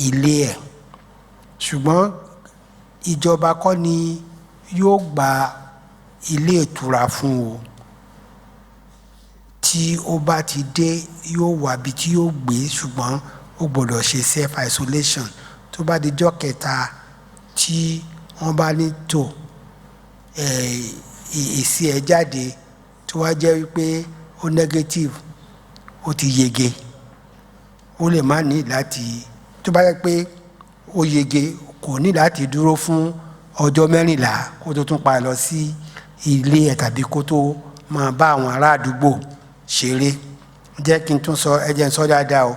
S15: ilé ẹ̀. Ṣùgbọ́n ìjọba kọ́ ni yóò gba ilé ìtura fún o. Tí ó bá ti dé yóò wá bí tí yóò gbé, ṣùgbọ́n ó gbọ́dọ̀ ṣe self isolation. Tó bá di ọjọ́ kẹta tí wọ́n bá ní tò èsì ẹ̀ jáde tó wá jẹ́ wípé ó negative, ó ti yege, ó lè má ní láti, tó bá jẹ́ pé ó yege kò ní láti dúró fún ọjọ́ 14 kó tó tún padà lọ sí ilé ẹ̀ tàbí kó tó máa bá àwọn ará àdúgbò ṣeré. Jẹ́ kí n tún sọ, ẹ jẹ́ n sọ dáadáa o.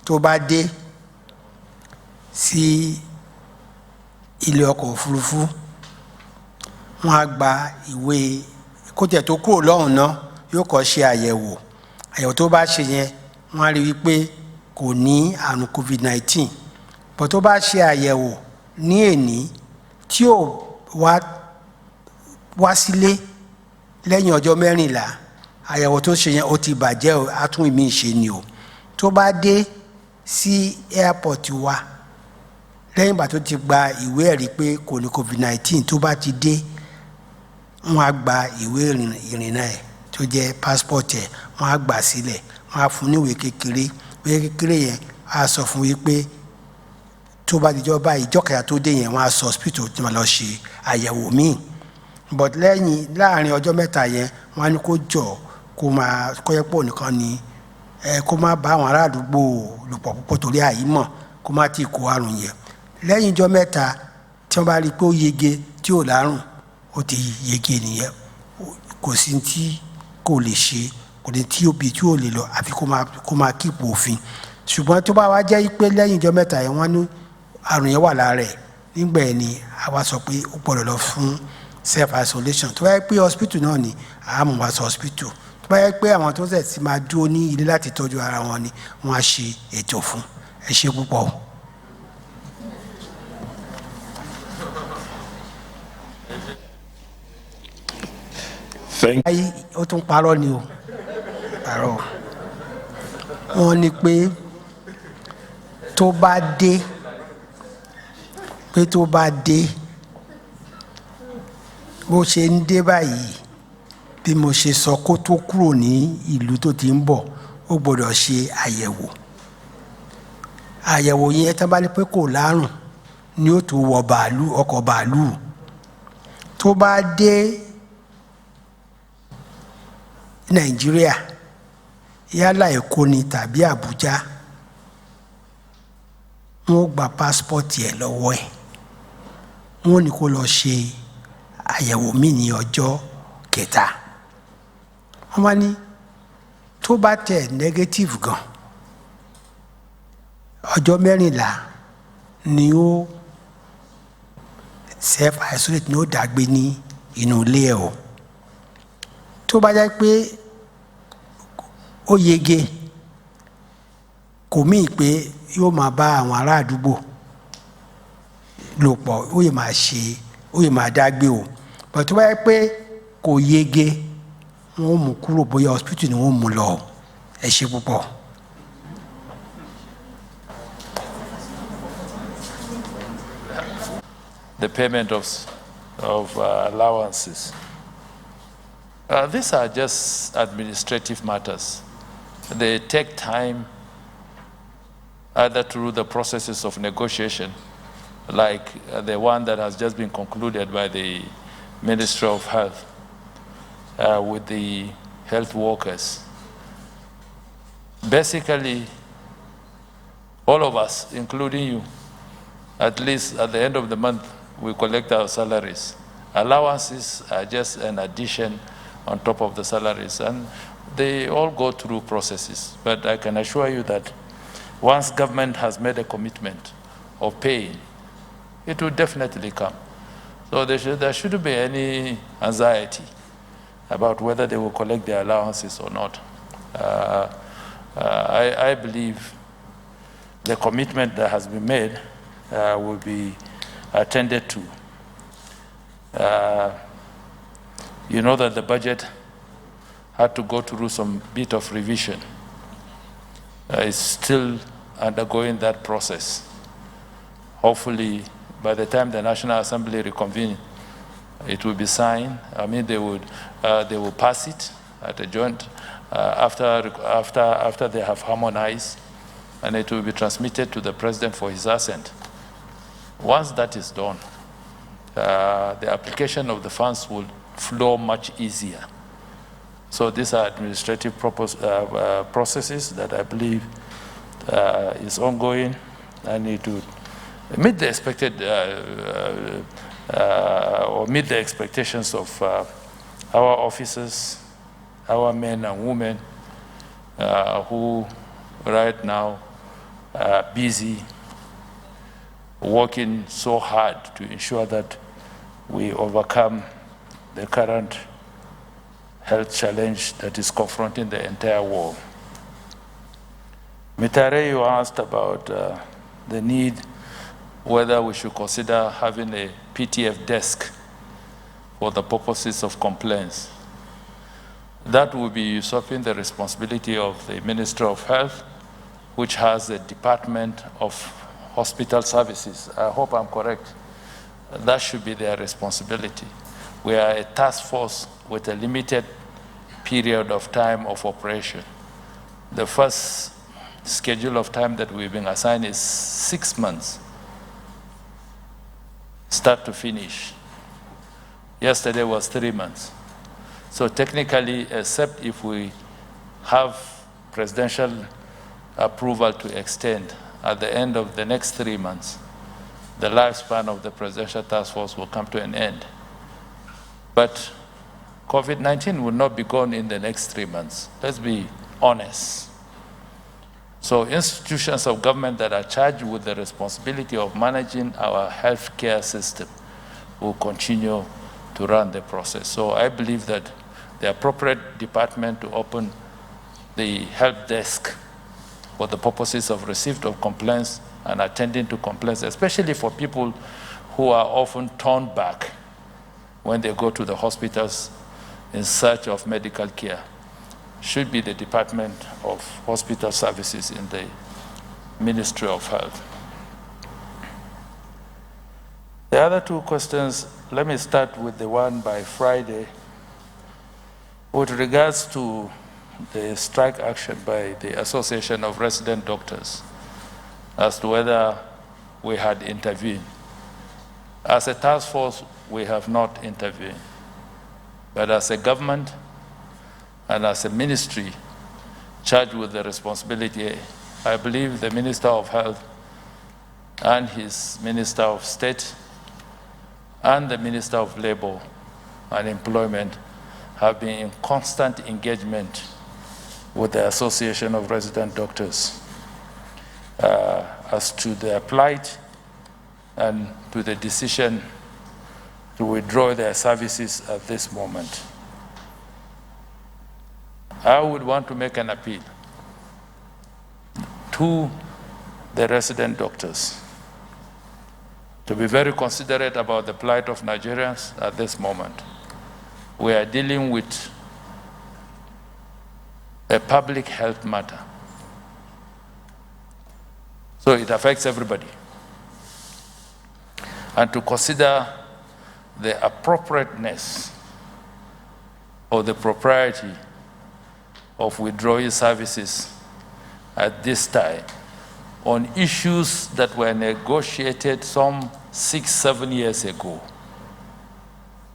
S15: Tó bá dé sí ilé ọkọ̀ òfurufú, wọ́n á gba ìwé, kó tẹ̀ tó kúrò lọ́hùn náà yóò kọ́ ṣe àyẹ̀wò. Àyẹ̀wò tó bá ṣe yẹn wọ́n á rí wípé kò ní àrùn COVID-19. Bọ̀ tó bá ṣe àyẹ̀wò ní èní tí ò wá sílé lẹ́yìn ọjọ́ 14, àyẹ̀wò tó ṣe yẹn ó ti bàjẹ́ o, á tún ìmí ṣe ni o. Tó bá dé sí airport wa lẹ́yìn ìgbà tó ti gba ìwé ẹ̀rí pé kò ní COVID-19, tó bá ti dé wọ́n á gba ìwé ìrìnnà ẹ̀ tó jẹ́ passport ẹ̀, wọ́n á gbà sílẹ̀, wọ́n á fún ní ìwé kékeré. Ìwé kékeré yẹn á sọ fún wípé tó bá dijọ́ báyìí, ìjọ́ kẹta tó dé yẹn wọ́n á sọ hospital tí wọ́n lọ ṣe àyẹ̀wò míì. But láàrin ọjọ́ mẹ́ta yẹn wọ́n á ní kó jọ kó yẹ pọ̀ nìkan ni kó má bá àwọn ará àdúgbò lòpọ̀ púpọ̀ torí àyímọ̀, kó má ti kó àrùn yẹn. Lẹ́yìn ọjọ́ mẹ́ta tí wọ́n bá rí i pé ó yege tí ò lárùn, ó ti yege nìyẹn. Kò sí tí kò lè ṣe, kò ní tí òbí tí ò lè lọ àfi kó máa kíìpù òfin. Ṣùgbọ́n tó bá wá jẹ́ pé lẹ́yìn ọjọ́ mẹ́ta yẹn wọ́n ní àrùn yẹn wà lára ẹ̀, nígbà yẹn ni àwa sọ pé ó gbọ́dọ̀ lọ fún self isolation. Tó bá yẹ pé hospital náà ni àá mú wá sí hospital. Tó bá yẹ pé àwọn tó ń ṣẹ̀ ti máa dúró ní ilé láti tọ́jú ara wọn ni wọ́n á ṣe ètò fún. Ẹ ṣé púpọ̀ o. Ó tún parọ́ ni o, parọ́. Wọ́n ní pé tó bá dé bó ṣe ń dé báyìí, bí mo ṣe sọ kó tó kúrò ní ìlú tó ti ń bọ̀, ó gbọ́dọ̀ ṣe àyẹ̀wò. Àyẹ̀wò yẹn tán bá ní pé kò lárùn ni ó tó wọ ọkọ̀ bàálù. Tó bá dé Nàìjíríà yálà Èkó ni tàbí Abuja, wọ́n gba pásítọ̀tì ẹ̀ lọ́wọ́ ẹ̀, wọ́n ní kó lọ ṣe àyẹ̀wò míì ní ọjọ́ kẹta. Wọ́n wá ní tó bá tẹ̀ negative gan, ọjọ́ 14 ni ó self isolate ní ó dàgbé ní inú ilé ẹ̀ o. Tó bá jẹ́ pé ó yege kò míì pé yóò máa bá àwọn ará àdúgbò lò pọ̀, ó yẹ máa ṣe, ó yẹ máa dágbé o. But tó bá jẹ́ pé kò yege wọ́n ó mú kúrò bóyá hospital ni wọ́n mú lọ. Ẹ ṣé púpọ̀.
S2: The payment of allowances. These are just administrative matters. They take time, either through the processes of negotiation, like the one that has just been concluded by the Ministry of Health with the health workers. Basically, all of us, including you, at least at the end of the month, we collect our salaries. Allowances are just an addition on top of the salaries, and they all go through processes. But I can assure you that once government has made a commitment of paying, it will definitely come. So there shouldn't be any anxiety about whether they will collect their allowances or not. I believe the commitment that has been made will be attended to. You know that the budget had to go through some bit of revision. It's still undergoing that process. Hopefully, by the time the National Assembly reconvenes, it will be signed. I mean, they will pass it at a joint after they have harmonized, and it will be transmitted to the President for his assent. Once that is done, the application of the funds will flow much easier. So these are administrative processes that I believe is ongoing, and it will meet the expected or meet the expectations of our officers, our men and women who right now are busy working so hard to ensure that we overcome the current health challenge that is confronting the entire world. Mitare, you asked about the need, whether we should consider having a PTF desk for the purposes of complaints. That will be usurping the responsibility of the Ministry of Health, which has a Department of Hospital Services. I hope I'm correct. That should be their responsibility. We are a task force with a limited period of time of operation. The first schedule of time that we've been assigned is 6 months, start to finish. Yesterday was 3 months. So technically, except if we have presidential approval to extend at the end of the next 3 months, the lifespan of the presidential task force will come to an end. But COVID-19 will not be gone in the next 3 months. Let's be honest. So institutions of government that are charged with the responsibility of managing our healthcare system will continue to run the process. So I believe that the appropriate department to open the help desk for the purposes of receipt of complaints and attending to complaints, especially for people who are often turned back when they go to the hospitals in search of medical care, should be the Department of Hospital Services in the Ministry of Health. The other two questions, let me start with the one by Friday. With regards to the strike action by the Association of Resident Doctors as to whether we had intervened. As a task force, we have not intervened. But as a government and as a ministry charged with the responsibility, I believe the Minister of Health and his Minister of State and the Minister of Labor and Employment have been in constant engagement with the Association of Resident Doctors as to their plight and to the decision to withdraw their services at this moment. I would want to make an appeal to the resident doctors to be very considerate about the plight of Nigerians at this moment. We are dealing with a public health matter. So it affects everybody. And to consider the appropriateness or the propriety of withdrawing services at this time on issues that were negotiated some 6-7 years ago.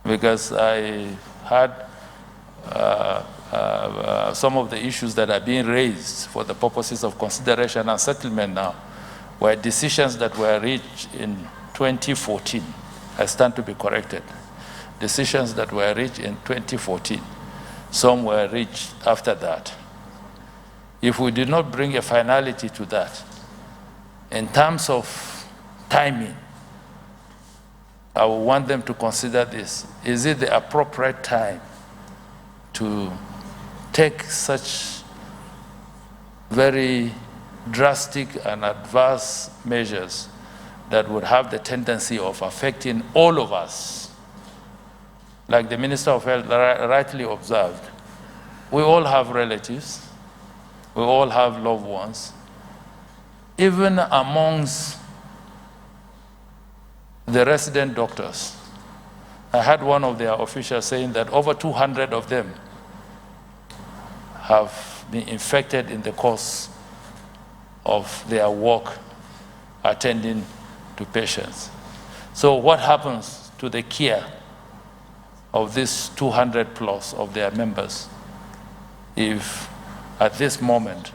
S2: Because I had some of the issues that are being raised for the purposes of consideration and settlement now were decisions that were reached in 2014. I stand to be corrected. Decisions that were reached in 2014. Some were reached after that. If we did not bring a finality to that, in terms of timing, I would want them to consider this. Is it the appropriate time to take such very drastic and adverse measures that would have the tendency of affecting all of us? Like the Minister of Health rightly observed, we all have relatives, we all have loved ones. Even amongst the resident doctors, I had one of their officials saying that over 200 of them have been infected in the course of their work attending to patients. So what happens to the care of these 200 plus of their members if at this moment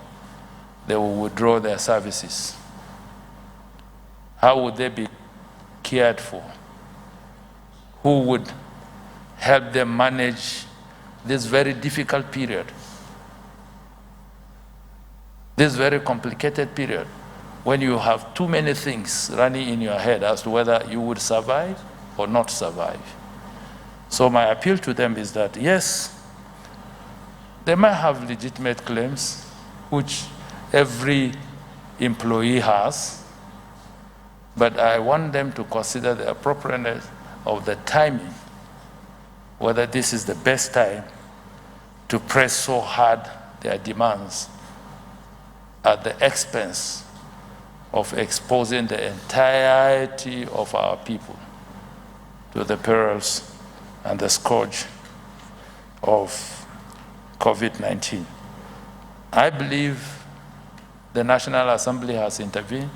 S2: they will withdraw their services? How would they be cared for? Who would help them manage this very difficult period, this very complicated period, when you have too many things running in your head as to whether you would survive or not survive? So my appeal to them is that, yes, they might have legitimate claims, which every employee has, but I want them to consider the appropriateness of the timing, whether this is the best time to press so hard their demands at the expense of exposing the entirety of our people to the perils and the scourge of COVID-19. I believe the National Assembly has intervened,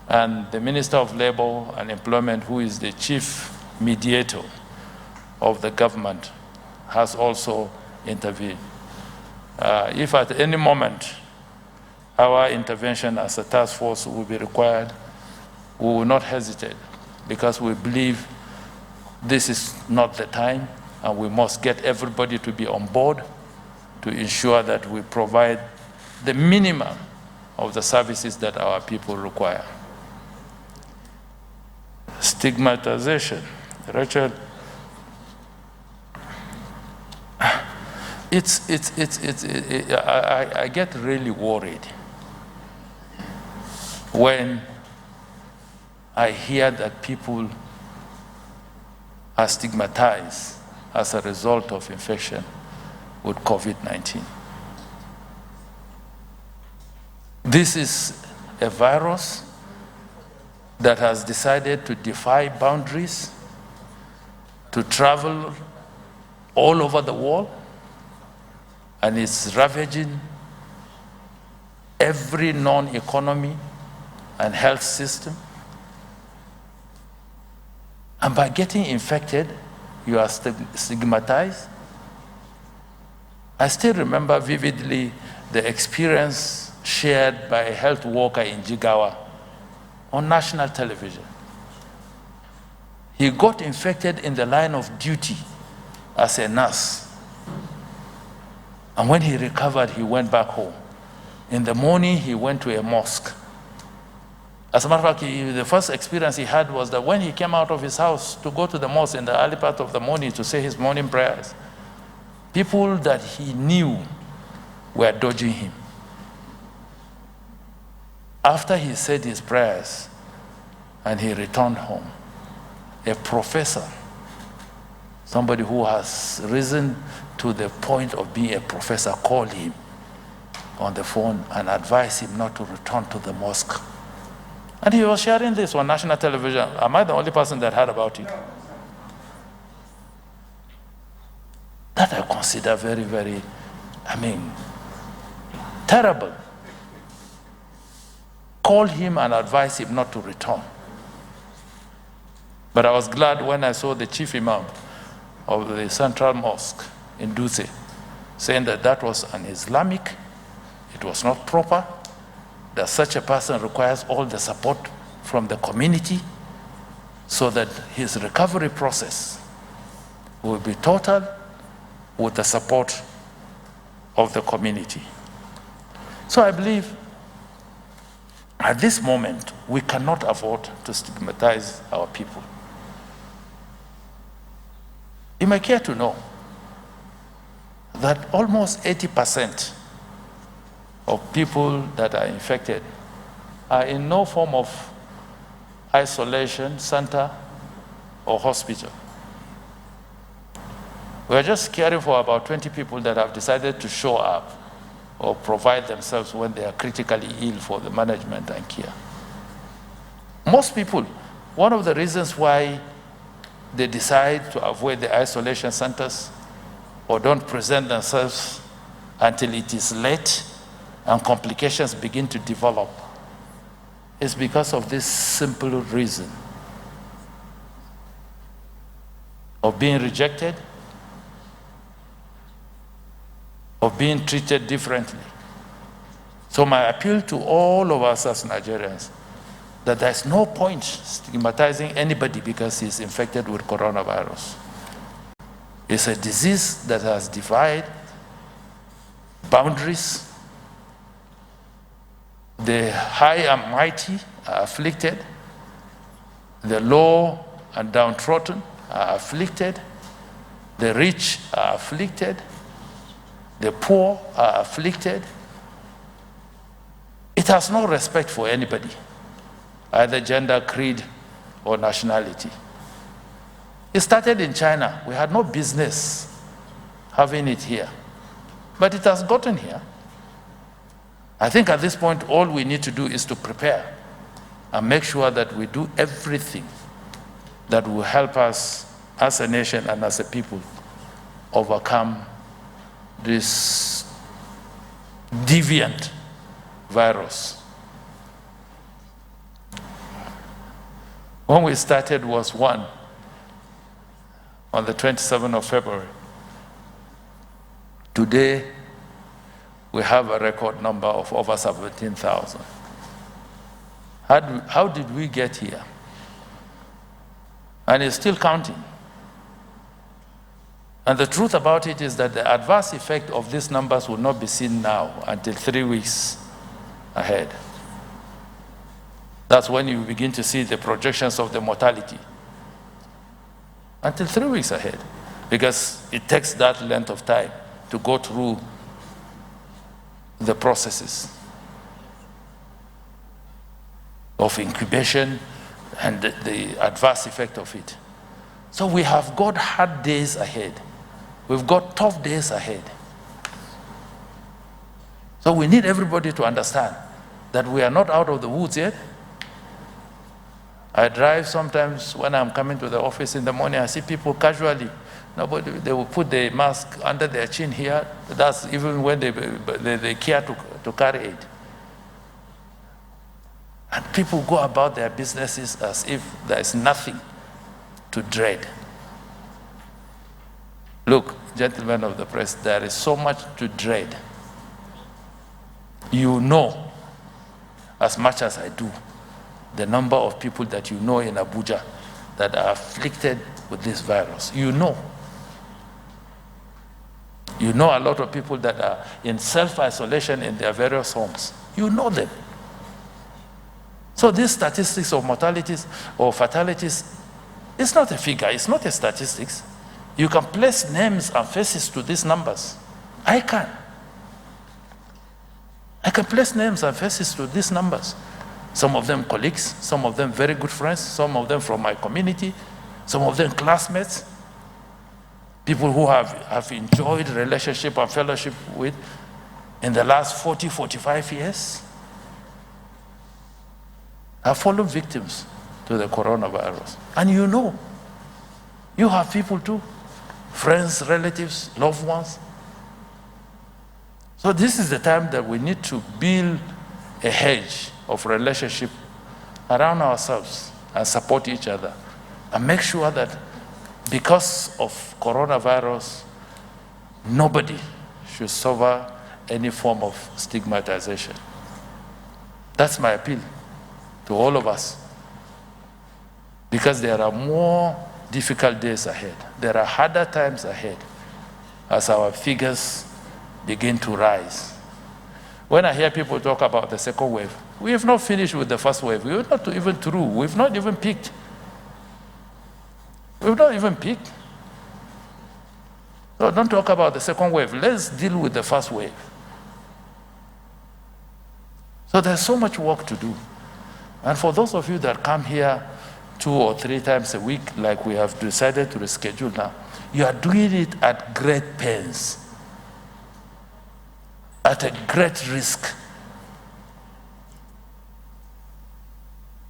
S2: and the Minister of Labor and Employment, who is the chief mediator of the government, has also intervened. If at any moment our intervention as a task force will be required, we will not hesitate, because we believe this is not the time, and we must get everybody to be on board to ensure that we provide the minimum of the services that our people require. Stigmatization. Rachel, I get really worried when I hear that people are stigmatized as a result of infection with COVID-19. This is a virus that has decided to defy boundaries, to travel all over the world, and it's ravaging every non-economy and health system. And by getting infected, you are stigmatized. I still remember vividly the experience shared by a health worker in Jigawa on national television. He got infected in the line of duty as a nurse. And when he recovered, he went back home. In the morning, he went to a mosque As a matter of fact, the first experience he had was that when he came out of his house to go to the mosque in the early part of the morning to say his morning prayers, people that he knew were dodging him. After he said his prayers and he returned home, a professor, somebody who has risen to the point of being a professor, called him on the phone and advised him not to return to the mosque. And he was sharing this on national television. Am I the only person that heard about it? That I consider very, very, terrible. Called him and advised him not to return. But I was glad when I saw the chief imam of the central mosque in Dutse saying that that was an Islamic, it was not proper, that such a person requires all the support from the community so that his recovery process will be total with the support of the community. So I believe at this moment, we cannot afford to stigmatize our people. You may care to know that almost 80% of people that are infected are in no form of isolation center or hospital. We're just caring for about 20 people that have decided to show up or provide themselves when they are critically ill for the management and care. Most people, one of the reasons why they decide to avoid the isolation centers or don't present themselves until it is late and complications begin to develop is because of this simple reason of being rejected, of being treated differently. So my appeal to all of us as Nigerians, that there's no point stigmatizing anybody because he's infected with coronavirus. It's a disease that has defied boundaries. The high and mighty are afflicted. The low and downtrodden are afflicted. The rich are afflicted. The poor are afflicted. It has no respect for anybody, either gender, creed, or nationality. It started in China. We had no business having it here, but it has gotten here. I think at this point, all we need to do is to prepare and make sure that we do everything that will help us as a nation and as a people overcome this deviant virus. When we started was one on the 27th of February. Today, we have a record number of over 17,000. How did we get here? And it's still counting. And the truth about it is that the adverse effect of these numbers will not be seen now until 3 weeks ahead. That's when you begin to see the projections of the mortality. Until 3 weeks ahead, because it takes that length of time to go through the processes of incubation and the adverse effect of it. So we have got hard days ahead. We've got tough days ahead. So we need everybody to understand that we are not out of the woods yet. I drive sometimes when I'm coming to the office in the morning, I see people casually, they will put the mask under their chin here. That's even when they care to carry it. And people go about their businesses as if there is nothing to dread. Look, gentlemen of the press, there is so much to dread. You know, as much as I do, the number of people that you know in Abuja that are afflicted with this virus. You know. You know a lot of people that are in self-isolation in their various homes. You know them. So So these statistics of mortalities or fatalities, it's not a figure, it's not a statistics. You can place names and faces to these numbers. I can place names and faces to these numbers. Some of them colleagues, some of them very good friends, some of them from my community, some of them classmates, people who have enjoyed relationship and fellowship with in the last 40, 45 years, have fallen victims to the coronavirus. And you have people too, friends, relatives, loved ones. So this is the time that we need to build a hedge of relationship around ourselves and support each other and make sure that because of coronavirus, nobody should suffer any form of stigmatization. That's my appeal to all of us, because there are more difficult days ahead. There are harder times ahead as our figures begin to rise. When I hear people talk about the second wave, we have not finished with the first wave. We are not even through. We've not even peaked. We've not even peaked. So don't talk about the second wave. Let's deal with the first wave. So there's so much work to do. And for those of you that come here 2 or 3 times a week, like we have decided to reschedule now, you are doing it at great pains, at a great risk.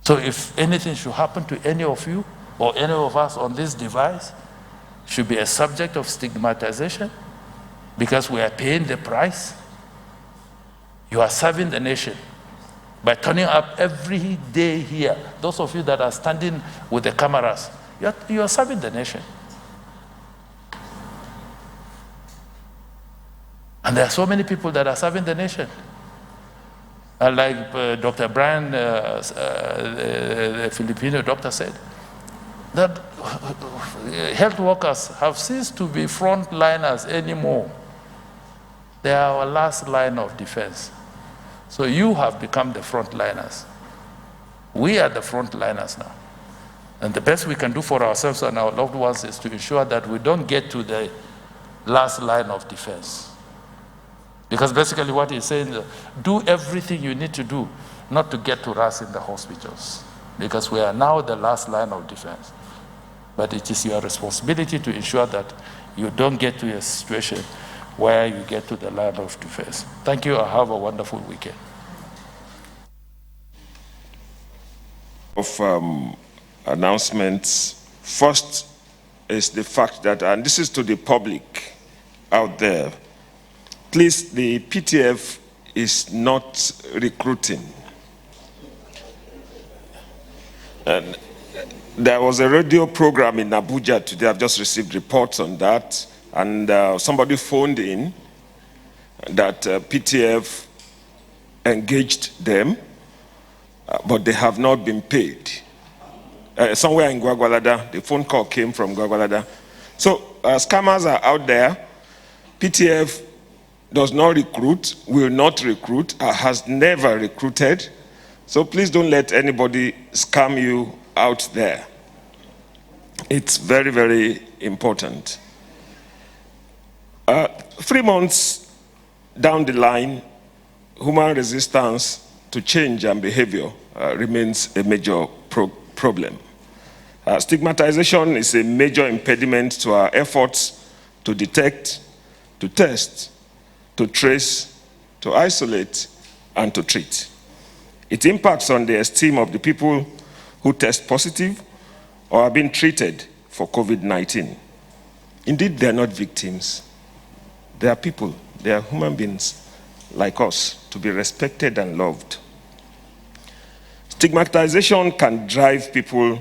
S2: So if anything should happen to any of you or any of us on this device, it should be a subject of stigmatization because we are paying the price. You are serving the nation by turning up every day here. Those of you that are standing with the cameras, you are serving the nation. And there are so many people that are serving the nation. And like Dr. Brian, the Filipino doctor said, that health workers have ceased to be frontliners anymore. They are our last line of defense. So you have become the frontliners. We are the frontliners now. And the best we can do for ourselves and our loved ones is to ensure that we don't get to the last line of defense. Because basically what he's saying, do everything you need to do not to get to us in the hospitals. Because we are now the last line of defense. But it is your responsibility to ensure that you don't get to a situation where you get to the line of defense. Thank you, and have a wonderful weekend.
S1: Of announcements. First is the fact that, and this is to the public out there, please, the PTF is not recruiting. And there was a radio program in Abuja today. I've just received reports on that. And somebody phoned in that PTF engaged them, but they have not been paid. Somewhere in Gwagwalada, the phone call came from Gwagwalada. So scammers are out there. PTF does not recruit, will not recruit, has never recruited. So please don't let anybody scam you out there. It's very, very important. 3 months down the line, human resistance to change and behavior remains a major problem. Stigmatization is a major impediment to our efforts to detect, to test, to trace, to isolate, and to treat. It impacts on the esteem of the people who test positive or are being treated for COVID-19. Indeed, they are not victims. They are people. They are human beings like us, to be respected and loved. Stigmatization can drive people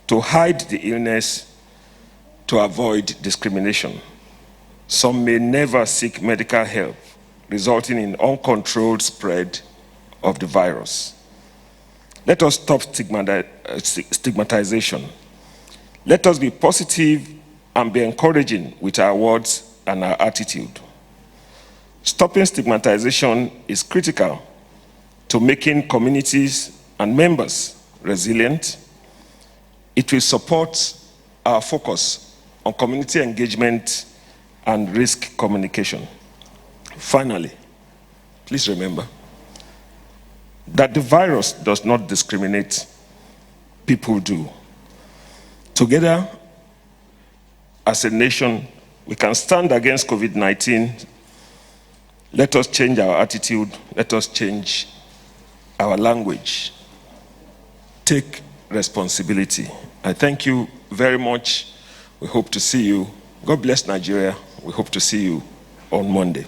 S1: to hide the illness to avoid discrimination. Some may never seek medical help, resulting in uncontrolled spread of the virus. Let us stop stigmatization. Let us be positive and be encouraging with our words and our attitude. Stopping stigmatization is critical to making communities and members resilient, it will support our focus on community engagement and risk communication. Finally, please remember that the virus does not discriminate, people do. Together, as a nation, we can stand against COVID-19. Let us change our attitude, let us change our language. Take responsibility. I thank you very much. We hope to see you. God bless Nigeria. We hope to see you on Monday.